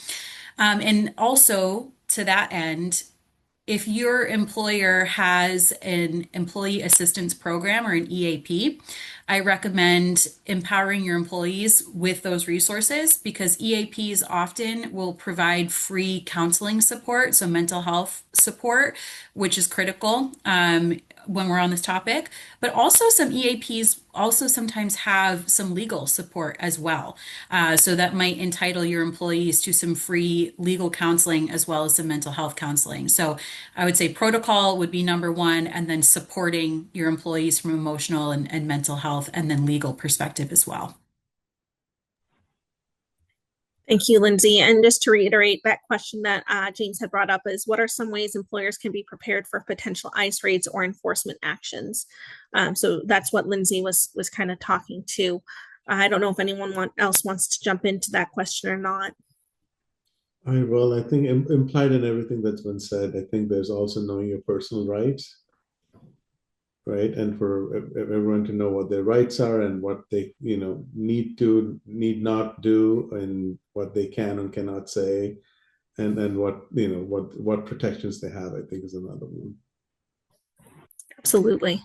And also to that end, if your employer has an employee assistance program or an EAP, I recommend empowering your employees with those resources because EAPs often will provide free counseling support, so mental health support, which is critical when we're on this topic. But also, some EAPs also sometimes have some legal support as well. So that might entitle your employees to some free legal counseling as well as some mental health counseling. So I would say protocol would be number one, and then supporting your employees from emotional and mental health, and then legal perspective as well. Thank you, Lindsay. And just to reiterate, that question that James had brought up is, what are some ways employers can be prepared for potential ICE raids or enforcement actions? So that's what Lindsay was kind of talking to. I don't know if anyone else wants to jump into that question or not. I think implied in everything that's been said, I think there's also knowing your personal rights, right? And for everyone to know what their rights are and what they, need not do, and what they can and cannot say, and then what protections they have, I think is another one. Absolutely.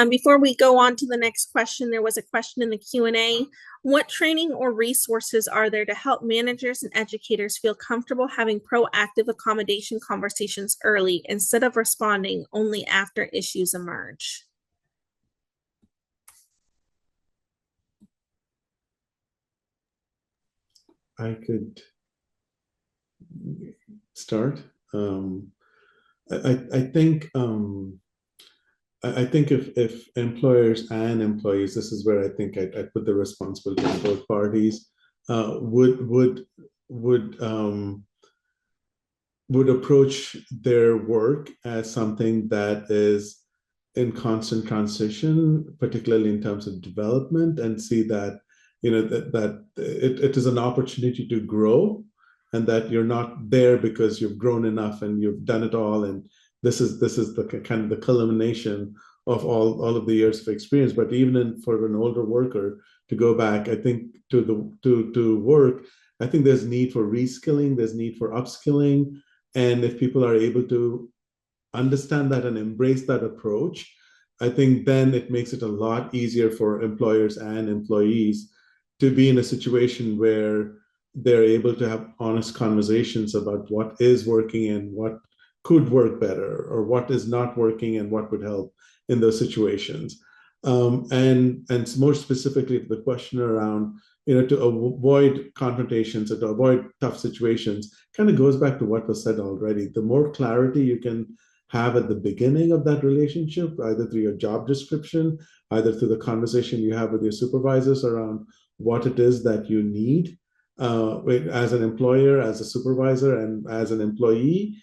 Before we go on to the next question, there was a question in the Q&A. What training or resources are there to help managers and educators feel comfortable having proactive accommodation conversations early instead of responding only after issues emerge? I could start. I think I think if employers and employees, this is where I think I put the responsibility on both parties, uh, would would would would approach their work as something that is in constant transition, particularly in terms of development, and see that it is an opportunity to grow, and that you're not there because you've grown enough and you've done it all, and this is the kind of the culmination of all of the years of experience. But even for an older worker to go back, I think to work, I think there's need for reskilling, there's need for upskilling, and if people are able to understand that and embrace that approach, I think then it makes it a lot easier for employers and employees to be in a situation where they're able to have honest conversations about what is working and what could work better, or what is not working and what would help in those situations. And more specifically to the question around, to avoid confrontations and to avoid tough situations, kind of goes back to what was said already. The more clarity you can have at the beginning of that relationship, either through your job description, either through the conversation you have with your supervisors around what it is that you need, as an employer, as a supervisor, and as an employee,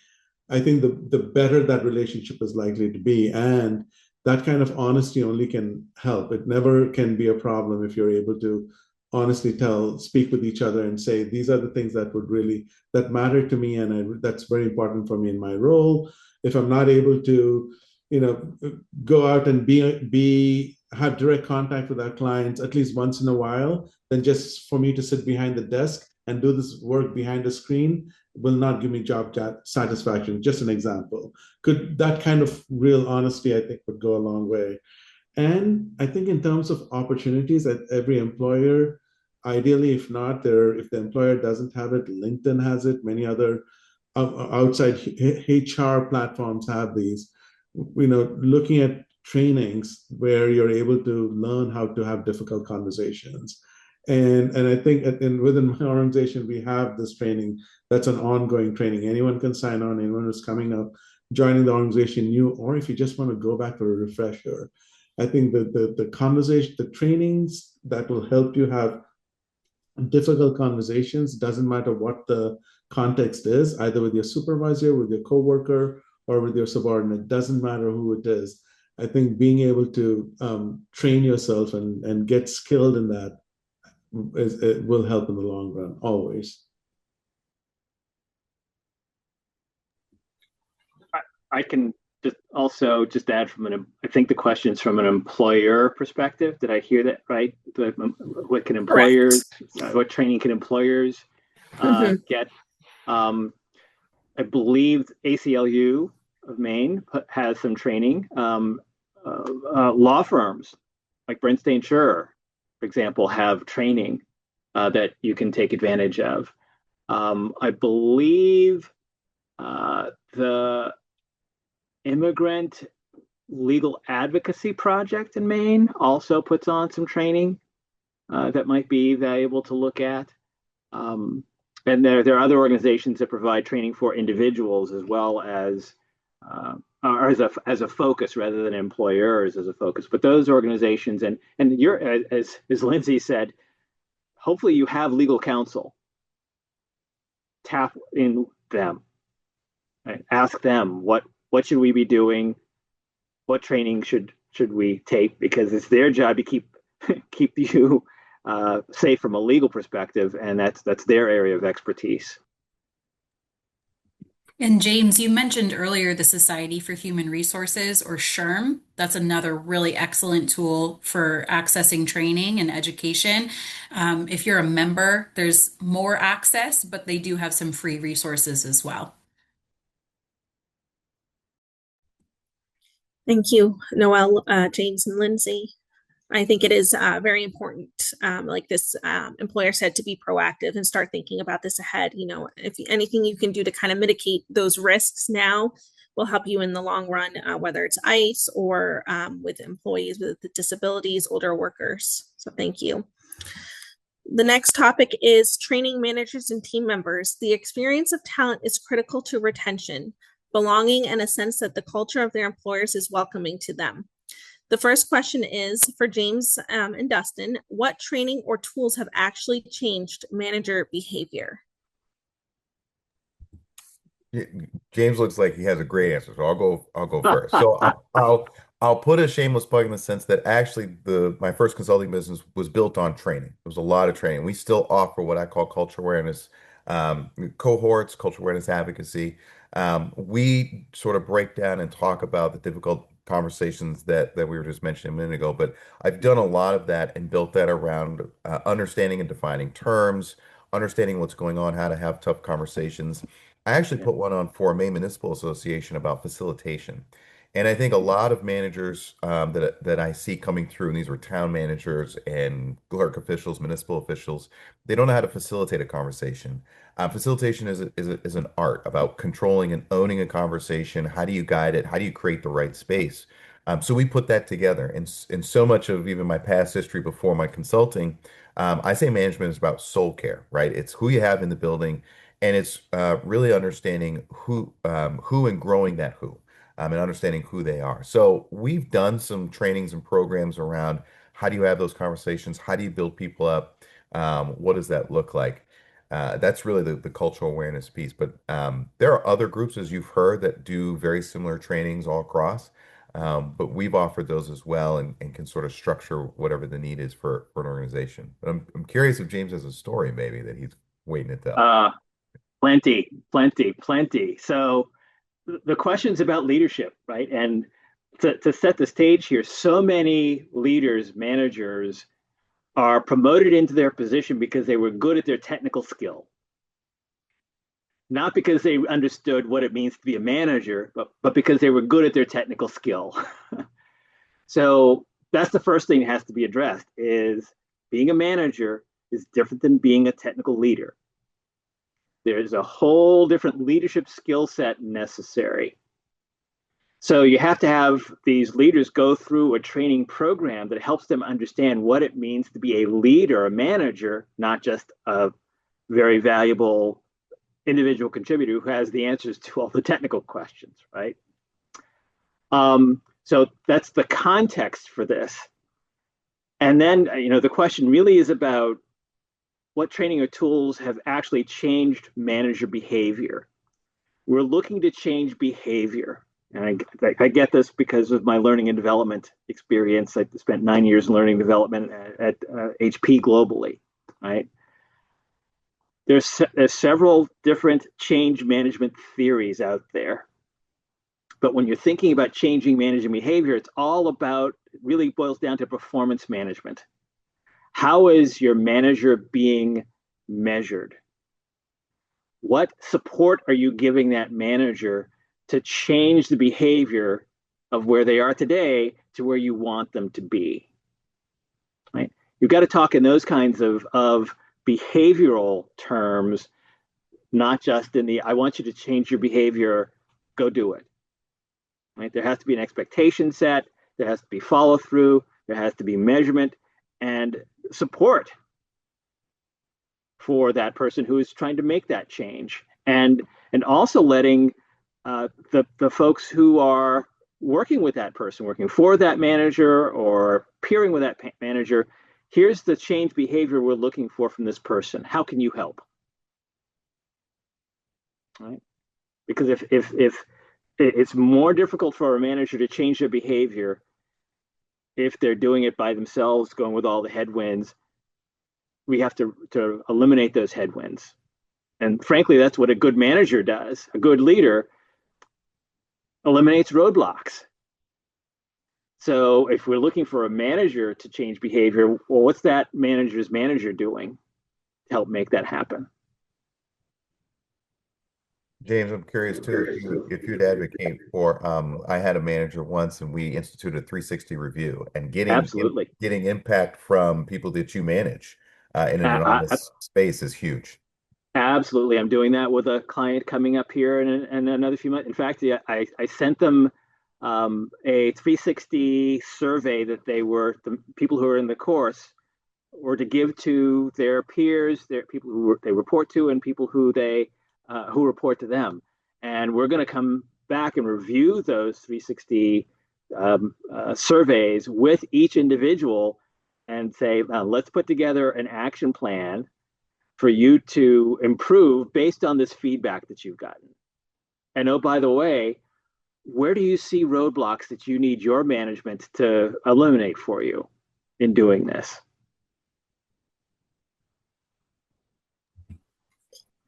I think the better that relationship is likely to be. And that kind of honesty only can help. It never can be a problem if you're able to honestly speak with each other and say, these are the things that matter to me, and that's very important for me in my role. If I'm not able to, go out and have direct contact with our clients at least once in a while, then just for me to sit behind the desk and do this work behind the screen will not give me job satisfaction. Just an example. Could that kind of real honesty, I think, would go a long way. And I think in terms of opportunities at every employer, ideally, if not, if the employer doesn't have it, LinkedIn has it, many other outside HR platforms have these, looking at trainings where you're able to learn how to have difficult conversations. And I think within my organization, we have this training that's an ongoing training. Anyone can sign on, anyone who's coming up, joining the organization new, or if you just want to go back for a refresher. I think that the conversation, the trainings that will help you have difficult conversations, doesn't matter what the context is, either with your supervisor, with your coworker, or with your subordinate, doesn't matter who it is. I think being able to train yourself and get skilled in that it will help in the long run, always. I can just add I think the question's from an employer perspective. Did I hear that right? What training can employers get? I believe ACLU of Maine has some training. Law firms like Bernstein Schurer, for example, have training that you can take advantage of. I believe the Immigrant Legal Advocacy Project in Maine also puts on some training that might be valuable to look at. And there are other organizations that provide training for individuals as well as or as a focus rather than employers as a focus. But those organizations and you're as Lindsay said, hopefully you have legal counsel. Tap in them. Right? Ask them what should we be doing? What training should we take? Because it's their job to keep you safe from a legal perspective, and that's their area of expertise. And James, you mentioned earlier the Society for Human Resources, or SHRM. That's another really excellent tool for accessing training and education. If you're a member, there's more access, but they do have some free resources as well. Thank you, Noelle, James, and Lindsay. I think it is very important, like this employer said, to be proactive and start thinking about this ahead. If anything you can do to kind of mitigate those risks now will help you in the long run, whether it's ICE or with employees with disabilities, older workers. So thank you. The next topic is training managers and team members. The experience of talent is critical to retention. belonging, and a sense that the culture of their employers is welcoming to them. The first question is for James and Dustin. What training or tools have actually changed manager behavior? James looks like he has a great answer, so I'll go first. So I'll put a shameless plug in the sense that actually the my first consulting business was built on training. There was a lot of training. We still offer what I call culture awareness cohorts, culture awareness advocacy. We sort of break down and talk about the difficult conversations that we were just mentioning a minute ago. But I've done a lot of that and built that around understanding and defining terms, understanding what's going on, how to have tough conversations. I actually Yeah. put one on for a Maine Municipal Association about facilitation. And I think a lot of managers that I see coming through, and these were town managers and clerk officials, municipal officials, they don't know how to facilitate a conversation. Facilitation is an art about controlling and owning a conversation. How do you guide it? How do you create the right space? So we put that together. And so much of even my past history before my consulting, I say management is about soul care, right? It's who you have in the building, and it's really understanding who and growing that who, and understanding who they are. So we've done some trainings and programs around how do you have those conversations? How do you build people up? What does that look like? That's really the cultural awareness piece. But there are other groups, as you've heard, that do very similar trainings all across. But we've offered those as well and can sort of structure whatever the need is for an organization. But I'm curious if James has a story maybe that he's waiting to tell. Uh, Plenty, plenty, plenty. So the question's about leadership, right? And to set the stage here, so many leaders, managers are promoted into their position because they were good at their technical skill, not because they understood what it means to be a manager, but because they were good at their technical skill. So that's the first thing that has to be addressed is being a manager is different than being a technical leader. There's a whole different leadership skill set necessary. So you have to have these leaders go through a training program that helps them understand what it means to be a leader, a manager, not just a very valuable individual contributor who has the answers to all the technical questions, right? So that's the context for this. And then, the question really is about what training or tools have actually changed manager behavior. We're looking to change behavior. And I get this because of my learning and development experience. I spent 9 years in learning and development at HP globally, right? There's several different change management theories out there. But when you're thinking about changing managing behavior, it's all about, it really boils down to performance management. How is your manager being measured? What support are you giving that manager to change the behavior of where they are today to where you want them to be? Right? You've got to talk in those kinds of behavioral terms, not just in the I want you to change your behavior, go do it. Right? There has to be an expectation set, there has to be follow through, there has to be measurement and support for that person who is trying to make that change, and also letting the folks who are working with that person, working for that manager or peering with that manager, here's the change behavior we're looking for from this person. How can you help? Right? Because if it's more difficult for a manager to change their behavior if they're doing it by themselves, going with all the headwinds. We have to eliminate those headwinds. And frankly, that's what a good manager does. A good leader eliminates roadblocks. So if we're looking for a manager to change behavior, well, what's that manager's manager doing to help make that happen? James, I'm curious too if you'd advocate for I had a manager once and we instituted a 360 review and Absolutely. getting impact from people that you manage in an I, I, anonymous space is huge. Absolutely. I'm doing that with a client coming up here in another few months. In fact, yeah, I sent them a 360 survey that the people who are in the course were to give to their peers, their people who they report to, and people who they who report to them. And we're going to come back and review those 360 surveys with each individual and say, let's put together an action plan for you to improve based on this feedback that you've gotten. And oh, by the way, where do you see roadblocks that you need your management to eliminate for you in doing this?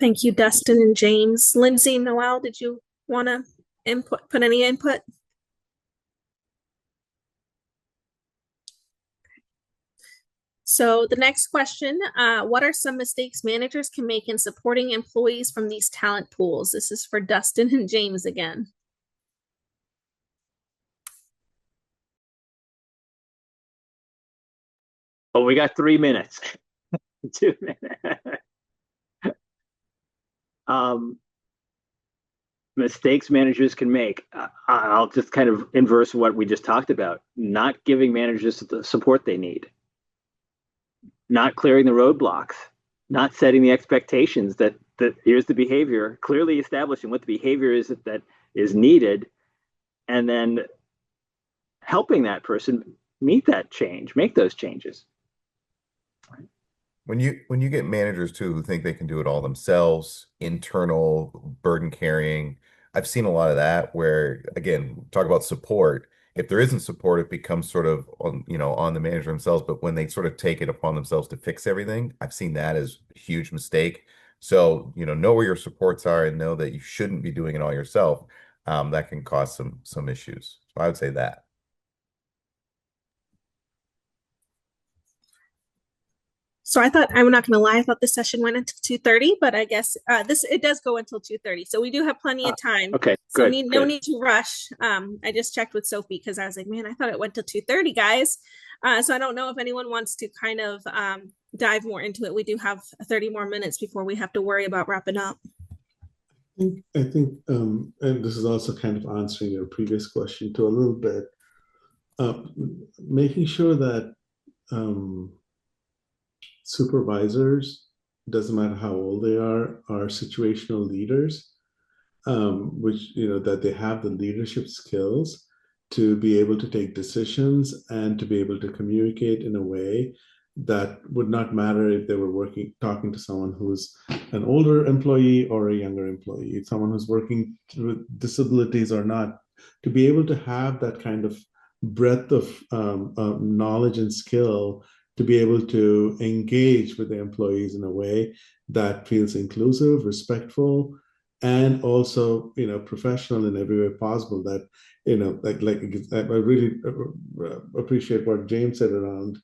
Thank you, Dustin and James. Lindsay, Noel, did you want to put any input? So the next question, what are some mistakes managers can make in supporting employees from these talent pools? This is for Dustin and James again. Oh, we got 3 minutes. 2 minutes. Mistakes managers can make. I'll just kind of inverse what we just talked about. Not giving managers the support they need. Not clearing the roadblocks. Not setting the expectations that here's the behavior, clearly establishing what the behavior is that is needed, and then helping that person meet that change, make those changes. When you get managers too who think they can do it all themselves, internal burden carrying, I've seen a lot of that where, again, talk about support. If there isn't support, it becomes sort of on the manager themselves. But when they sort of take it upon themselves to fix everything, I've seen that as a huge mistake. So, know where your supports are and know that you shouldn't be doing it all yourself. That can cause some issues. So I would say that. So I'm not going to lie, I thought this session went until 2:30, but I guess it does go until 2:30. So we do have plenty of time. Okay, so good. No need to rush. I just checked with Sophie because I was like, man, I thought it went till 2:30, guys. So I don't know if anyone wants to kind of dive more into it. We do have 30 more minutes before we have to worry about wrapping up. I think, and this is also kind of answering your previous question to a little bit, making sure that supervisors, doesn't matter how old they are situational leaders, which, that they have the leadership skills to be able to take decisions and to be able to communicate in a way that would not matter if they were talking to someone who's an older employee or a younger employee, someone who's working with disabilities or not, to be able to have that kind of breadth of knowledge and skill to be able to engage with the employees in a way that feels inclusive, respectful, and also professional in every way possible. That like I really appreciate what James said around,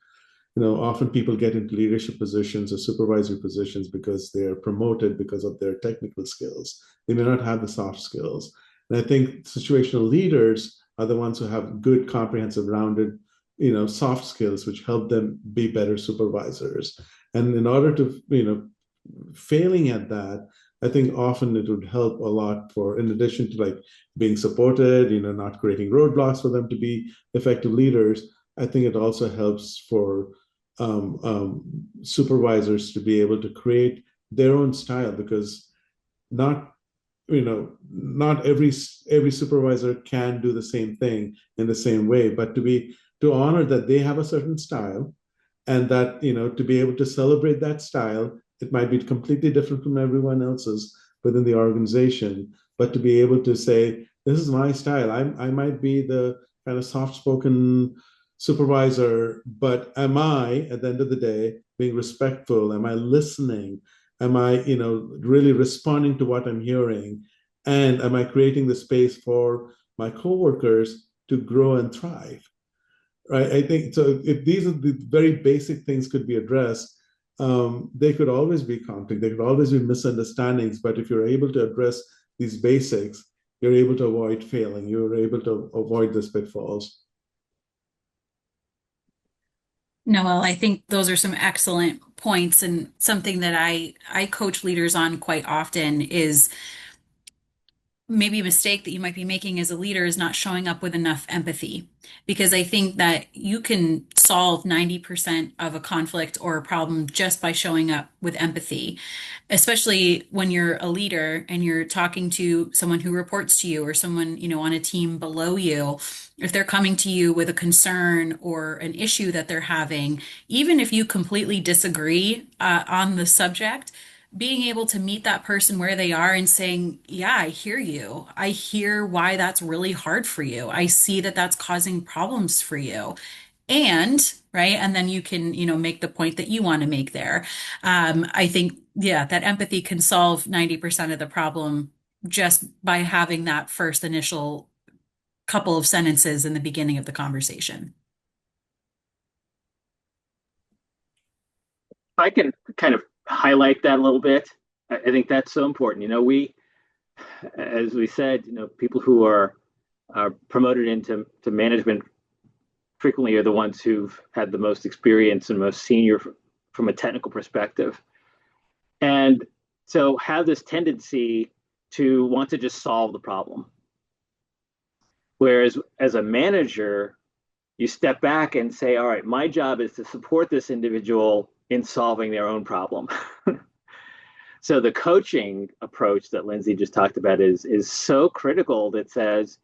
often people get into leadership positions or supervisory positions because they're promoted because of their technical skills. They may not have the soft skills. And I think situational leaders are the ones who have good, comprehensive, rounded, soft skills, which help them be better supervisors. And in order to, failing at that, I think often it would help a lot for, in addition to like being supported, not creating roadblocks for them to be effective leaders. I think it also helps for supervisors to be able to create their own style, because not not every supervisor can do the same thing in the same way, but to honor that they have a certain style, and that to be able to celebrate that style. It might be completely different from everyone else's within the organization, but to be able to say, this is my style. I might be the kind of soft spoken supervisor, but am I, at the end of the day, being respectful? Am I listening? Am I really responding to what I'm hearing? And am I creating the space for my coworkers to grow and thrive? Right? I think so. If these are the very basic things could be addressed, they could always be conflict. There could always be misunderstandings. But if you're able to address these basics, you're able to avoid failing. You're able to avoid these pitfalls. Noel, I think those are some excellent points, and something that I coach leaders on quite often is maybe a mistake that you might be making as a leader is not showing up with enough empathy. Because I think that you can solve 90% of a conflict or a problem just by showing up with empathy, especially when you're a leader and you're talking to someone who reports to you or someone, on a team below you. If they're coming to you with a concern or an issue that they're having, even if you completely disagree on the subject, being able to meet that person where they are and saying, yeah, I hear you. I hear why that's really hard for you. I see that that's causing problems for you. And, right, and then you can, make the point that you want to make there. I think, yeah, that empathy can solve 90% of the problem just by having that first initial couple of sentences in the beginning of the conversation. I can kind of highlight that a little bit. I think that's so important. As we said, people who are promoted into management frequently are the ones who've had the most experience and most senior from a technical perspective. And so have this tendency to want to just solve the problem. Whereas as a manager, you step back and say, all right, my job is to support this individual in solving their own problem. So the coaching approach that Lindsay just talked about is so critical, that says,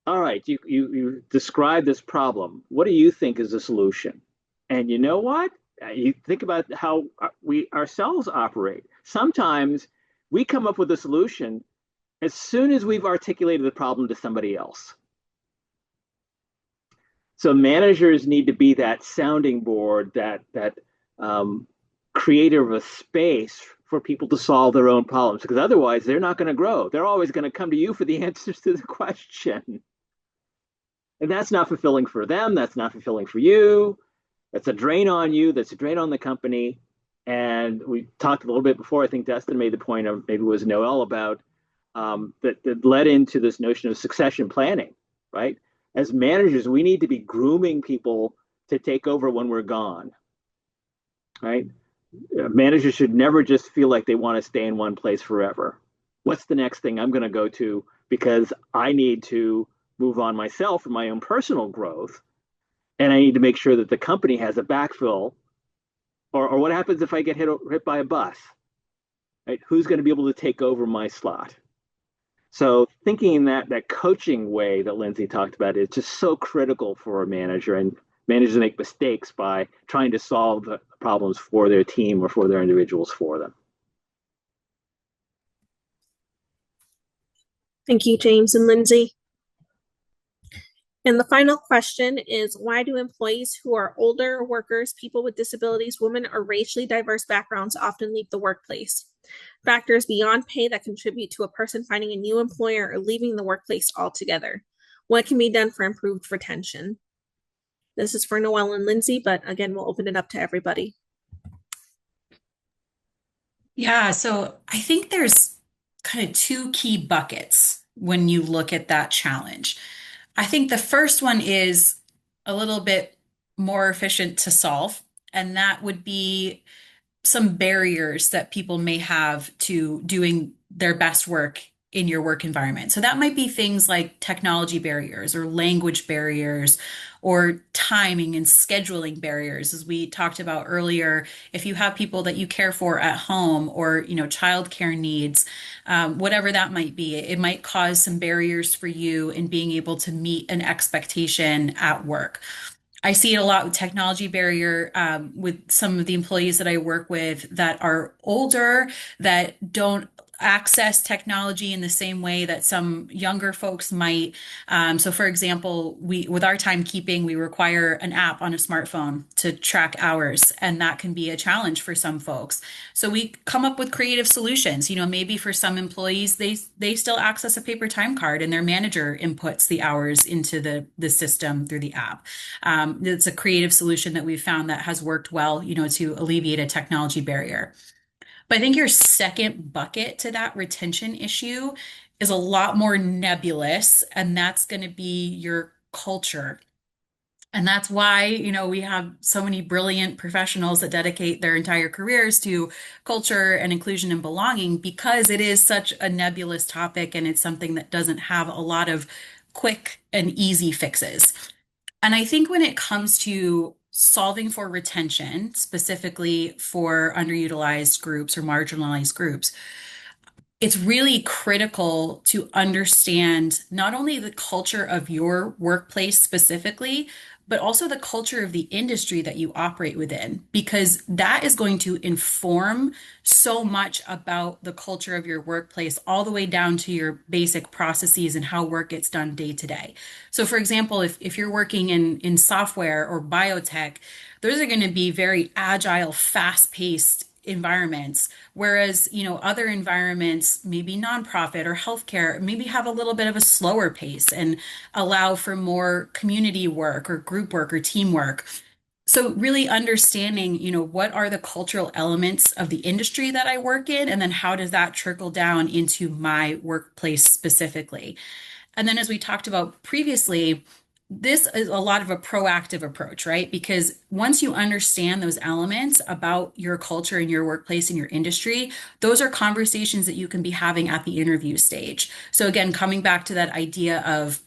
all right, you describe this problem. What do you think is the solution? And you know what? You think about how we ourselves operate. Sometimes we come up with a solution as soon as we've articulated the problem to somebody else. So managers need to be that sounding board, that creator of a space for people to solve their own problems, because otherwise they're not going to grow. They're always going to come to you for the answers to the question. And that's not fulfilling for them. That's not fulfilling for you. That's a drain on you. That's a drain on the company. And we talked a little bit before. I think Dustin made the point, of maybe it was Noel, about that led into this notion of succession planning, right? As managers, we need to be grooming people to take over when we're gone, right? Managers should never just feel like they want to stay in one place forever. What's the next thing I'm going to go to, because I need to move on myself for my own personal growth, and I need to make sure that the company has a backfill. Or what happens if I get hit by a bus? Right? Who's going to be able to take over my slot? So thinking in that coaching way that Lindsay talked about is just so critical for a manager, and managers make mistakes by trying to solve the problems for their team or for their individuals for them. Thank you, James and Lindsay. And the final question is, why do employees who are older workers, people with disabilities, women, or racially diverse backgrounds often leave the workplace? Factors beyond pay that contribute to a person finding a new employer or leaving the workplace altogether. What can be done for improved retention? This is for Noel and Lindsay, but again, we'll open it up to everybody. Yeah, so I think there's kind of two key buckets when you look at that challenge. I think the first one is a little bit more efficient to solve, and that would be some barriers that people may have to doing their best work in your work environment. So that might be things like technology barriers or language barriers or timing and scheduling barriers. As we talked about earlier, if you have people that you care for at home, or, childcare needs, whatever that might be, it might cause some barriers for you in being able to meet an expectation at work. I see it a lot with technology barrier, with some of the employees that I work with that are older, that don't access technology in the same way that some younger folks might. So for example, with our timekeeping, we require an app on a smartphone to track hours, and that can be a challenge for some folks. So we come up with creative solutions. Maybe for some employees, they still access a paper time card, and their manager inputs the hours into the system through the app. It's a creative solution that we've found that has worked well, to alleviate a technology barrier. But I think your second bucket to that retention issue is a lot more nebulous, and that's going to be your culture. And that's why, we have so many brilliant professionals that dedicate their entire careers to culture and inclusion and belonging, because it is such a nebulous topic and it's something that doesn't have a lot of quick and easy fixes. And I think when it comes to solving for retention, specifically for underutilized groups or marginalized groups, it's really critical to understand not only the culture of your workplace specifically, but also the culture of the industry that you operate within, because that is going to inform so much about the culture of your workplace, all the way down to your basic processes and how work gets done day to day. So, for example, if you're working in software or biotech, those are going to be very agile, fast-paced environments. Whereas, other environments, maybe nonprofit or healthcare, maybe have a little bit of a slower pace and allow for more community work or group work or teamwork. So really understanding, what are the cultural elements of the industry that I work in, and then how does that trickle down into my workplace specifically? And then, as we talked about previously, this is a lot of a proactive approach, right? Because once you understand those elements about your culture and your workplace and your industry, those are conversations that you can be having at the interview stage. So, again, coming back to that idea of,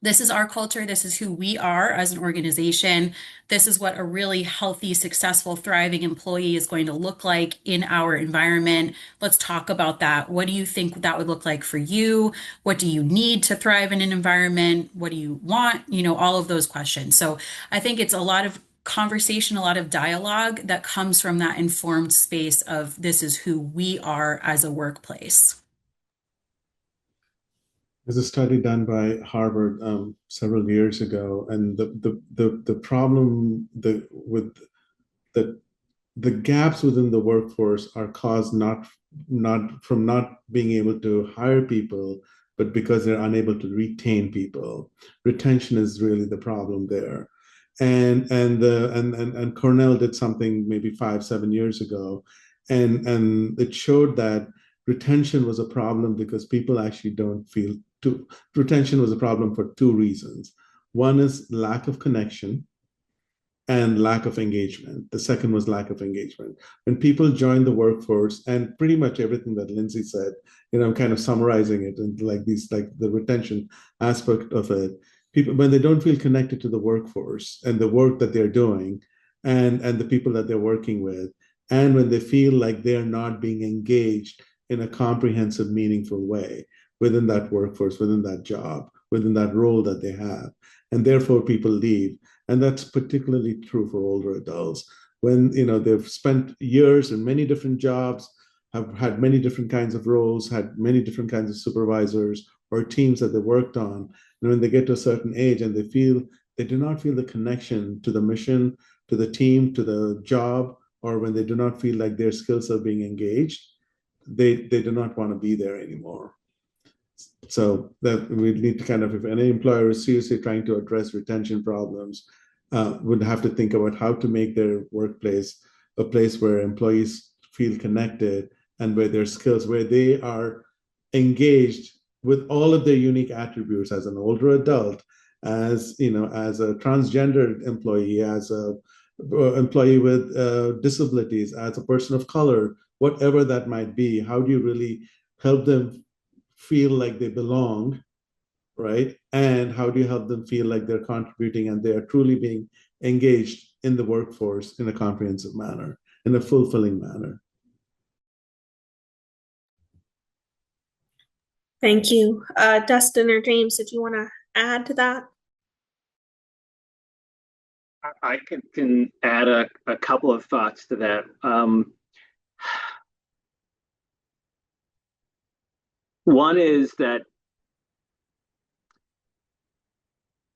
this is our culture. This is who we are as an organization. This is what a really healthy, successful, thriving employee is going to look like in our environment. Let's talk about that. What do you think that would look like for you? What do you need to thrive in an environment? What do you want? All of those questions. So I think it's a lot of conversation, a lot of dialogue that comes from that informed space of, this is who we are as a workplace. There's a study done by Harvard several years ago, and the problem with the the gaps within the workforce are caused not from not being able to hire people, but because they're unable to retain people. Retention is really the problem there. And Cornell did something maybe 5 7 years ago, and it showed that retention was a problem because people actually don't feel to retention was a problem for two reasons. One is lack of connection and lack of engagement. The second was lack of engagement. When people join the workforce, and pretty much everything that Lindsay said, I'm kind of summarizing it, and like the retention aspect of it. People, when they don't feel connected to the workforce and the work that they're doing, and the people that they're working with, and when they feel like they're not being engaged in a comprehensive, meaningful way within that workforce, within that job, within that role that they have, and therefore people leave. And that's particularly true for older adults when they've spent years in many different jobs, have had many different kinds of roles, had many different kinds of supervisors or teams that they worked on. And when they get to a certain age and they do not feel the connection to the mission, to the team, to the job, or when they do not feel like their skills are being engaged, they do not want to be there anymore. So that we need to kind of, if any employer is seriously trying to address retention problems, would have to think about how to make their workplace a place where employees feel connected and where their skills, where they are engaged with all of their unique attributes as an older adult, as as a transgendered employee, as a employee with disabilities, as a person of color, whatever that might be. How do you really help them feel like they belong, right? And how do you help them feel like they're contributing and they are truly being engaged in the workforce in a comprehensive manner, in a fulfilling manner? Thank you. Dustin or James, did you want to add to that? I can add a couple of thoughts to that. One is that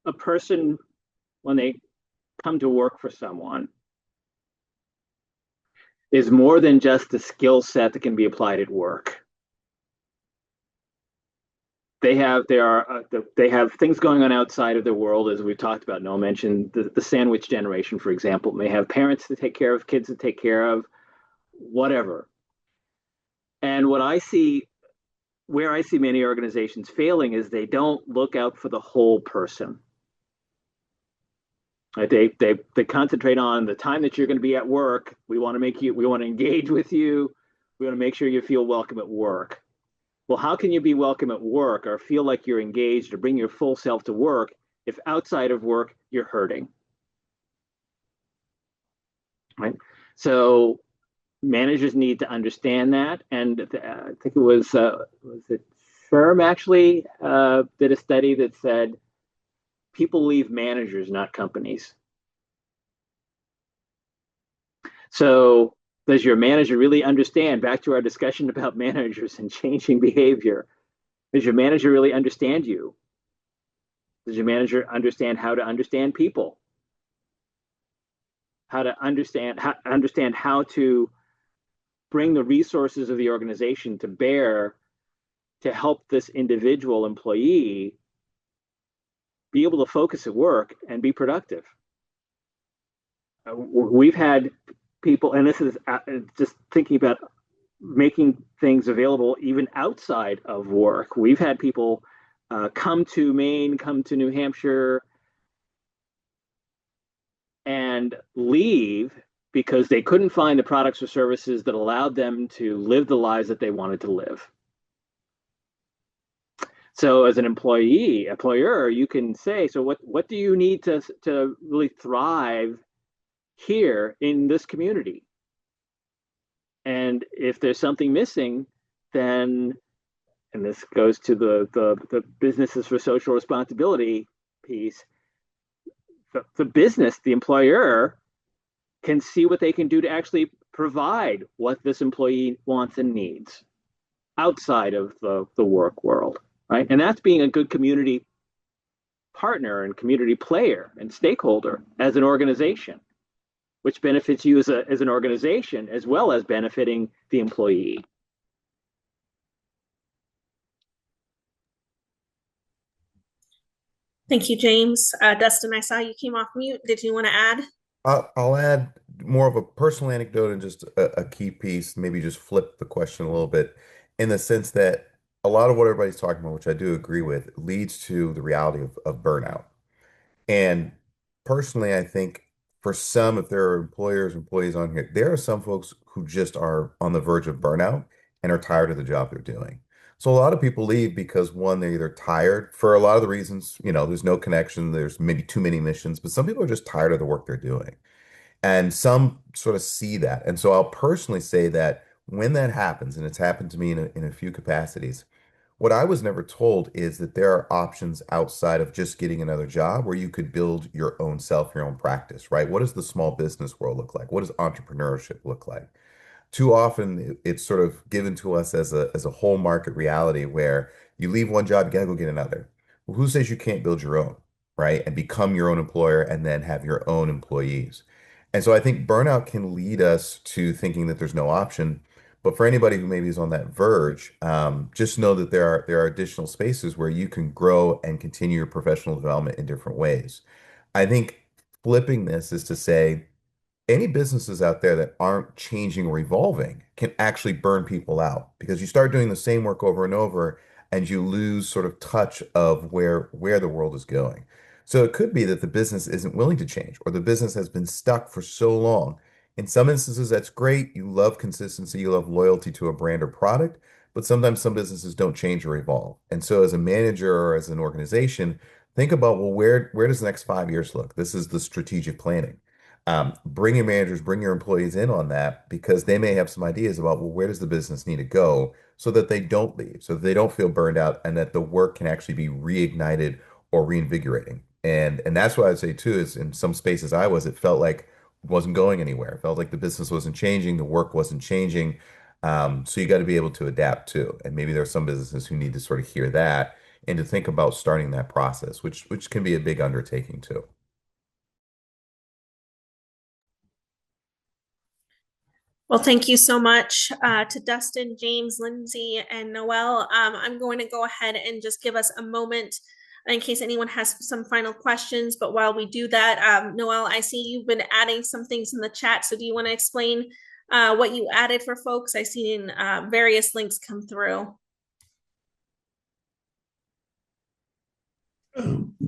a person, when they come to work for someone, is more than just a skill set that can be applied at work. They have things going on outside of their world, as we've talked about. Noel mentioned the sandwich generation, for example, may have parents to take care of, kids to take care of, whatever. And where I see many organizations failing is they don't look out for the whole person. Right? They concentrate on the time that you're going to be at work. We want to engage with you. We want to make sure you feel welcome at work. Well, how can you be welcome at work or feel like you're engaged or bring your full self to work if outside of work you're hurting? Right. So managers need to understand that. And I think was it Firm actually did a study that said people leave managers, not companies. So does your manager really understand? Back to our discussion about managers and changing behavior. Does your manager really understand you? Does your manager understand how to understand people? How to understand how to bring the resources of the organization to bear to help this individual employee be able to focus at work and be productive. We've had people, and this is just thinking about making things available even outside of work. We've had people come to Maine, come to New Hampshire, and leave because they couldn't find the products or services that allowed them to live the lives that they wanted to live. So as an employer, you can say, so what do you need to really thrive here in this community? And if there's something missing, then, and this goes to the businesses for social responsibility piece, the business, the employer can see what they can do to actually provide what this employee wants and needs outside of the work world, right? And that's being a good community partner and community player and stakeholder as an organization, which benefits you as an organization as well as benefiting the employee. Thank you, James. Dustin, I saw you came off mute. Did you want to add? I'll add more of a personal anecdote and just a key piece, maybe just flip the question a little bit in the sense that a lot of what everybody's talking about, which I do agree with, leads to the reality of burnout. And personally, I think for some, if there are employees on here, there are some folks who just are on the verge of burnout and are tired of the job they're doing. So a lot of people leave because one, they're either tired for a lot of the reasons, there's no connection, there's maybe too many missions, but some people are just tired of the work they're doing. And some sort of see that. And so I'll personally say that when that happens, and it's happened to me in a few capacities, what I was never told is that there are options outside of just getting another job where you could build your own self, your own practice, right? What does the small business world look like? What does entrepreneurship look like? Too often it's sort of given to us as a whole market reality where you leave one job, you gotta go get another. Well, who says you can't build your own, right? And become your own employer and then have your own employees. And so I think burnout can lead us to thinking that there's no option. But for anybody who maybe is on that verge, just know that there are additional spaces where you can grow and continue your professional development in different ways. I think flipping this is to say, any businesses out there that aren't changing or evolving can actually burn people out because you start doing the same work over and over and you lose sort of touch of where the world is going. So it could be that the business isn't willing to change or the business has been stuck for so long. In some instances, that's great. You love consistency, you love loyalty to a brand or product, but sometimes some businesses don't change or evolve. And so as a manager or as an organization, think about, well, where does the next 5 years look? This is the strategic planning. Bring your managers, bring your employees in on that because they may have some ideas about, well, where does the business need to go so that they don't leave, so that they don't feel burned out, and that the work can actually be reignited or reinvigorating. And that's what I'd say too, is in some spaces it felt like it wasn't going anywhere. It felt like the business wasn't changing, the work wasn't changing. So you got to be able to adapt too. And maybe there are some businesses who need to sort of hear that and to think about starting that process, which can be a big undertaking too. Well, thank you so much to Dustin, James, Lindsay, and Noel. I'm going to go ahead and just give us a moment in case anyone has some final questions. But while we do that, Noel, I see you've been adding some things in the chat. So do you want to explain what you added for folks? I've seen various links come through.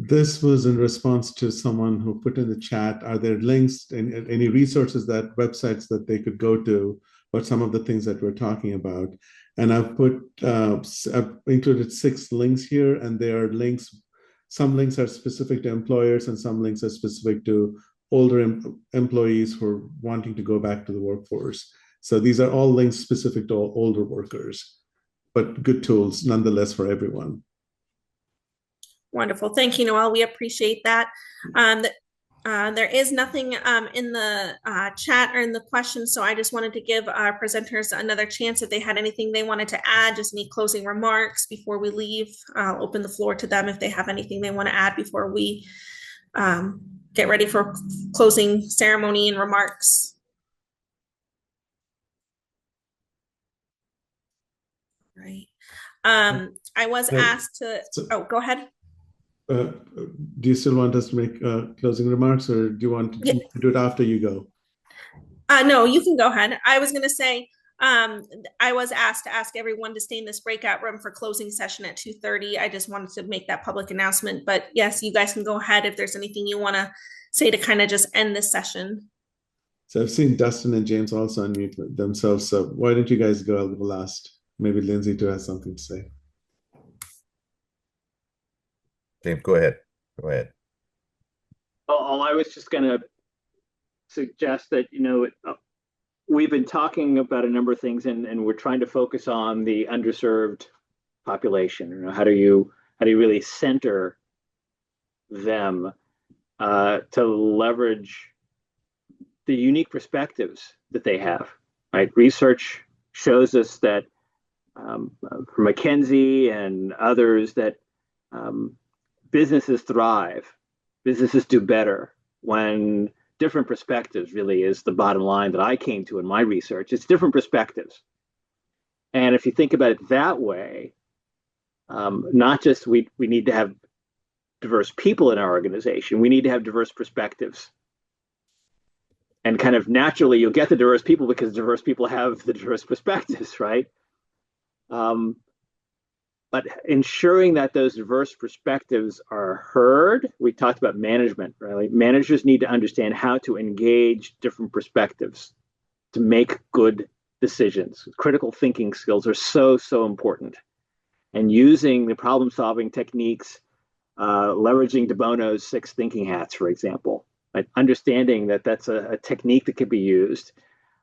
This was in response to someone who put in the chat, are there links and any resources, that websites that they could go to, or some of the things that we're talking about? And I've included 6 links here, and there are links. Some links are specific to employers, and some links are specific to older employees who are wanting to go back to the workforce. So these are all links specific to older workers, but good tools nonetheless for everyone. Wonderful. Thank you, Noel. We appreciate that. There is nothing in the chat or in the questions, so I just wanted to give our presenters another chance if they had anything they wanted to add, just any closing remarks before we leave. I'll open the floor to them if they have anything they want to add before we get ready for closing ceremony and remarks. Right. I was asked to, oh, go ahead. Do you still want us to make closing remarks, or do you want to do it after you go? No, you can go ahead. I was going to say, I was asked to ask everyone to stay in this breakout room for closing session at 2:30. I just wanted to make that public announcement. But yes, you guys can go ahead if there's anything you want to say to kind of just end this session. So I've seen Dustin and James also unmute themselves. So why don't you guys go? I'll go last. Maybe Lindsay too has something to say. James, go ahead. Go ahead. Oh, I was just going to suggest that, we've been talking about a number of things, and we're trying to focus on the underserved population. How do you really center them to leverage the unique perspectives that they have, right? Research shows us that from McKinsey and others that businesses thrive, businesses do better when different perspectives really is the bottom line that I came to in my research. It's different perspectives. And if you think about it that way, not just we need to have diverse people in our organization, we need to have diverse perspectives. And kind of naturally, you'll get the diverse people because diverse people have the diverse perspectives, right? But ensuring that those diverse perspectives are heard, we talked about management, right? Managers need to understand how to engage different perspectives to make good decisions. Critical thinking skills are so, so important. And using the problem-solving techniques, leveraging De Bono's 6 thinking hats, for example, right? Understanding that that's a technique that can be used.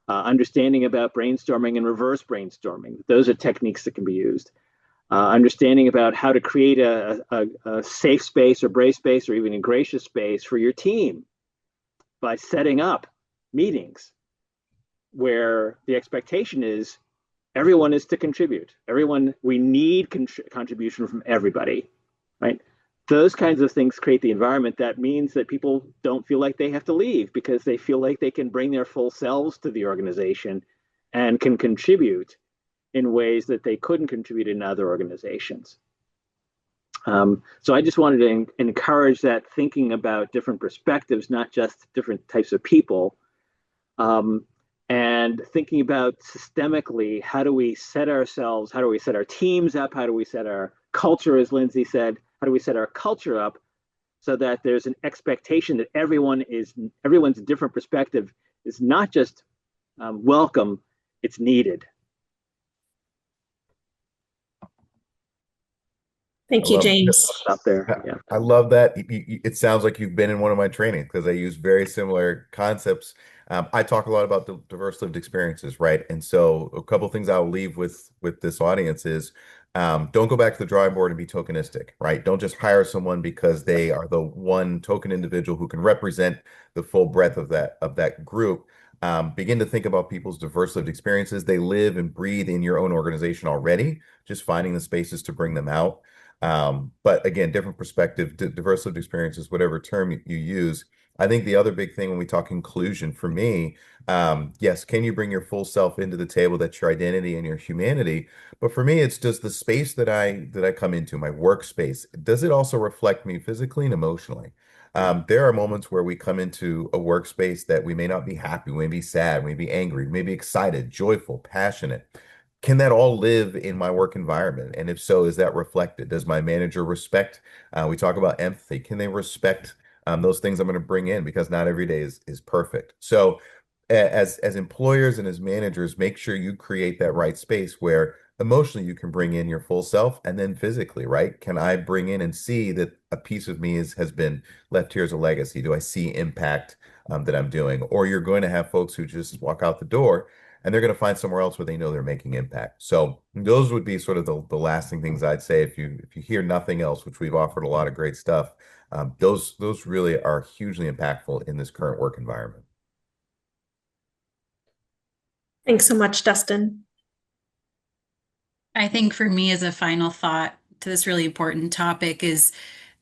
Understanding about brainstorming and reverse brainstorming. Those are techniques that can be used. Understanding about how to create a safe space or brave space or even a gracious space for your team by setting up meetings where the expectation is everyone is to contribute. We need contribution from everybody, right? Those kinds of things create the environment that means that people don't feel like they have to leave because they feel like they can bring their full selves to the organization and can contribute in ways that they couldn't contribute in other organizations. So I just wanted to encourage that thinking about different perspectives, not just different types of people, and thinking about systemically, how do we set ourselves, how do we set our teams up, how do we set our culture, as Lindsay said, how do we set our culture up so that there's an expectation that everyone's different perspective is not just welcome, it's needed. Thank you, James. Up there. Yeah. I love that. It sounds like you've been in one of my trainings because I use very similar concepts. I talk a lot about the diverse lived experiences, right? And so a couple of things I'll leave with this audience is don't go back to the drawing board and be tokenistic, right? Don't just hire someone because they are the one token individual who can represent the full breadth of that group. Begin to think about people's diverse lived experiences. They live and breathe in your own organization already, just finding the spaces to bring them out. But again, different perspective, diverse lived experiences, whatever term you use. I think the other big thing when we talk inclusion for me, yes, can you bring your full self into the table? That's your identity and your humanity. But for me, it's just the space that I come into, my workspace. Does it also reflect me physically and emotionally? There are moments where we come into a workspace that we may not be happy, we may be sad, we may be angry, we may be excited, joyful, passionate. can that all live in my work environment? And if so, is that reflected? Does my manager respect? We talk about empathy. Can they respect those things I'm going to bring in? Because not every day is perfect. So, as employers and as managers, make sure you create that right space where emotionally you can bring in your full self, and then physically, right? Can I bring in and see that a piece of me has been left here as a legacy? Do I see impact that I'm doing? Or you're going to have folks who just walk out the door and they're going to find somewhere else where they know they're making impact. So those would be sort of the lasting things I'd say. If you hear nothing else, which we've offered a lot of great stuff, those really are hugely impactful in this current work environment. Thanks so much, Dustin. I think for me, as a final thought to this really important topic, is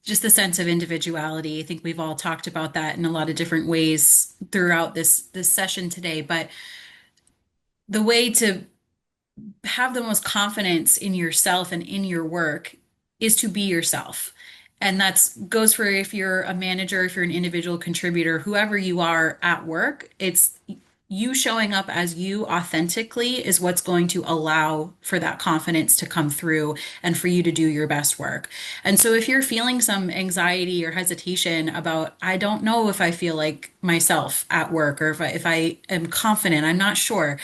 just the sense of individuality. I think we've all talked about that in a lot of different ways throughout this session today, but the way to have the most confidence in yourself and in your work is to be yourself. And that's goes for if you're a manager, if you're an individual contributor, whoever you are at work, it's you showing up as you authentically is what's going to allow for that confidence to come through and for you to do your best work. And so if you're feeling some anxiety or hesitation about, I don't know if I feel like myself at work, or if I am confident, I'm not sure.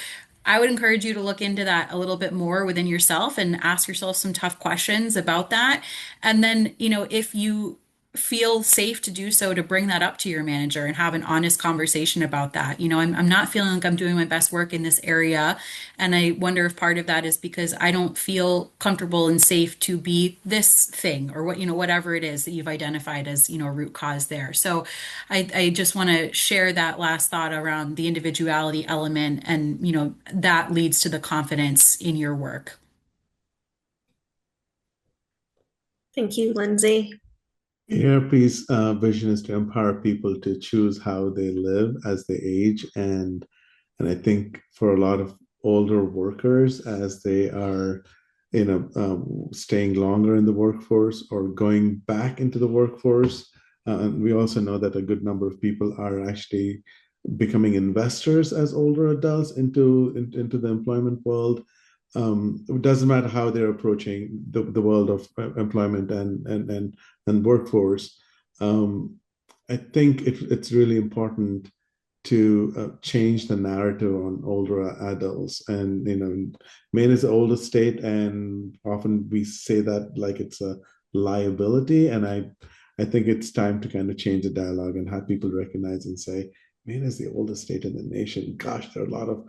I would encourage you to look into that a little bit more within yourself and ask yourself some tough questions about that. And then, if you feel safe to do so, to bring that up to your manager and have an honest conversation about that. I'm not feeling like I'm doing my best work in this area. And I wonder if part of that is because I don't feel comfortable and safe to be this thing, or whatever it is that you've identified as, a root cause there. So I just want to share that last thought around the individuality element, and, that leads to the confidence in your work. Thank you, Lindsay. ARP's vision is to empower people to choose how they live as they age, and I think for a lot of older workers, as they are, staying longer in the workforce or going back into the workforce, and we also know that a good number of people are actually becoming investors as older adults into the employment world. It doesn't matter how they're approaching the world of employment and workforce. Um, I think it's really important to change the narrative on older adults. And Maine is the oldest state, and often we say that like it's a liability. And I think it's time to kind of change the dialogue and have people recognize and say, Maine is the oldest state in the nation. Gosh, there are a lot of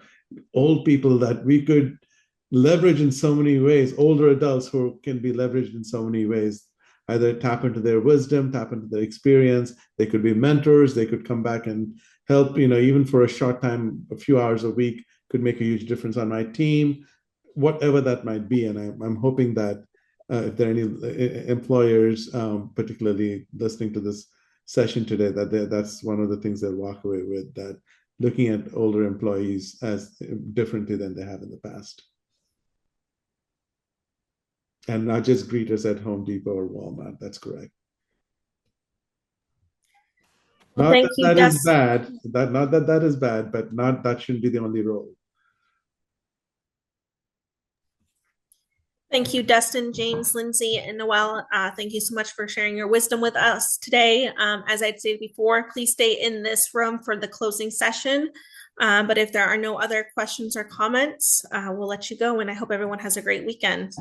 old people that we could leverage in so many ways, older adults who can be leveraged in so many ways. Either tap into their wisdom, tap into their experience. They could be mentors. They could come back and help, even for a short time, a few hours a week, could make a huge difference on my team, whatever that might be. And I'm hoping that if there are any employers, particularly listening to this session today, that's one of the things they'll walk away with, that looking at older employees as differently than they have in the past. And not just greeters at Home Depot or Walmart. That's correct. Well, Not thank that you, that is Dustin. bad. Not that that is bad, but not that shouldn't be the only role. Thank you, Dustin, James, Lindsay, and Noel. Thank you so much for sharing your wisdom with us today. As I'd stated before, please stay in this room for the closing session. But if there are no other questions or comments, we'll let you go. And I hope everyone has a great weekend.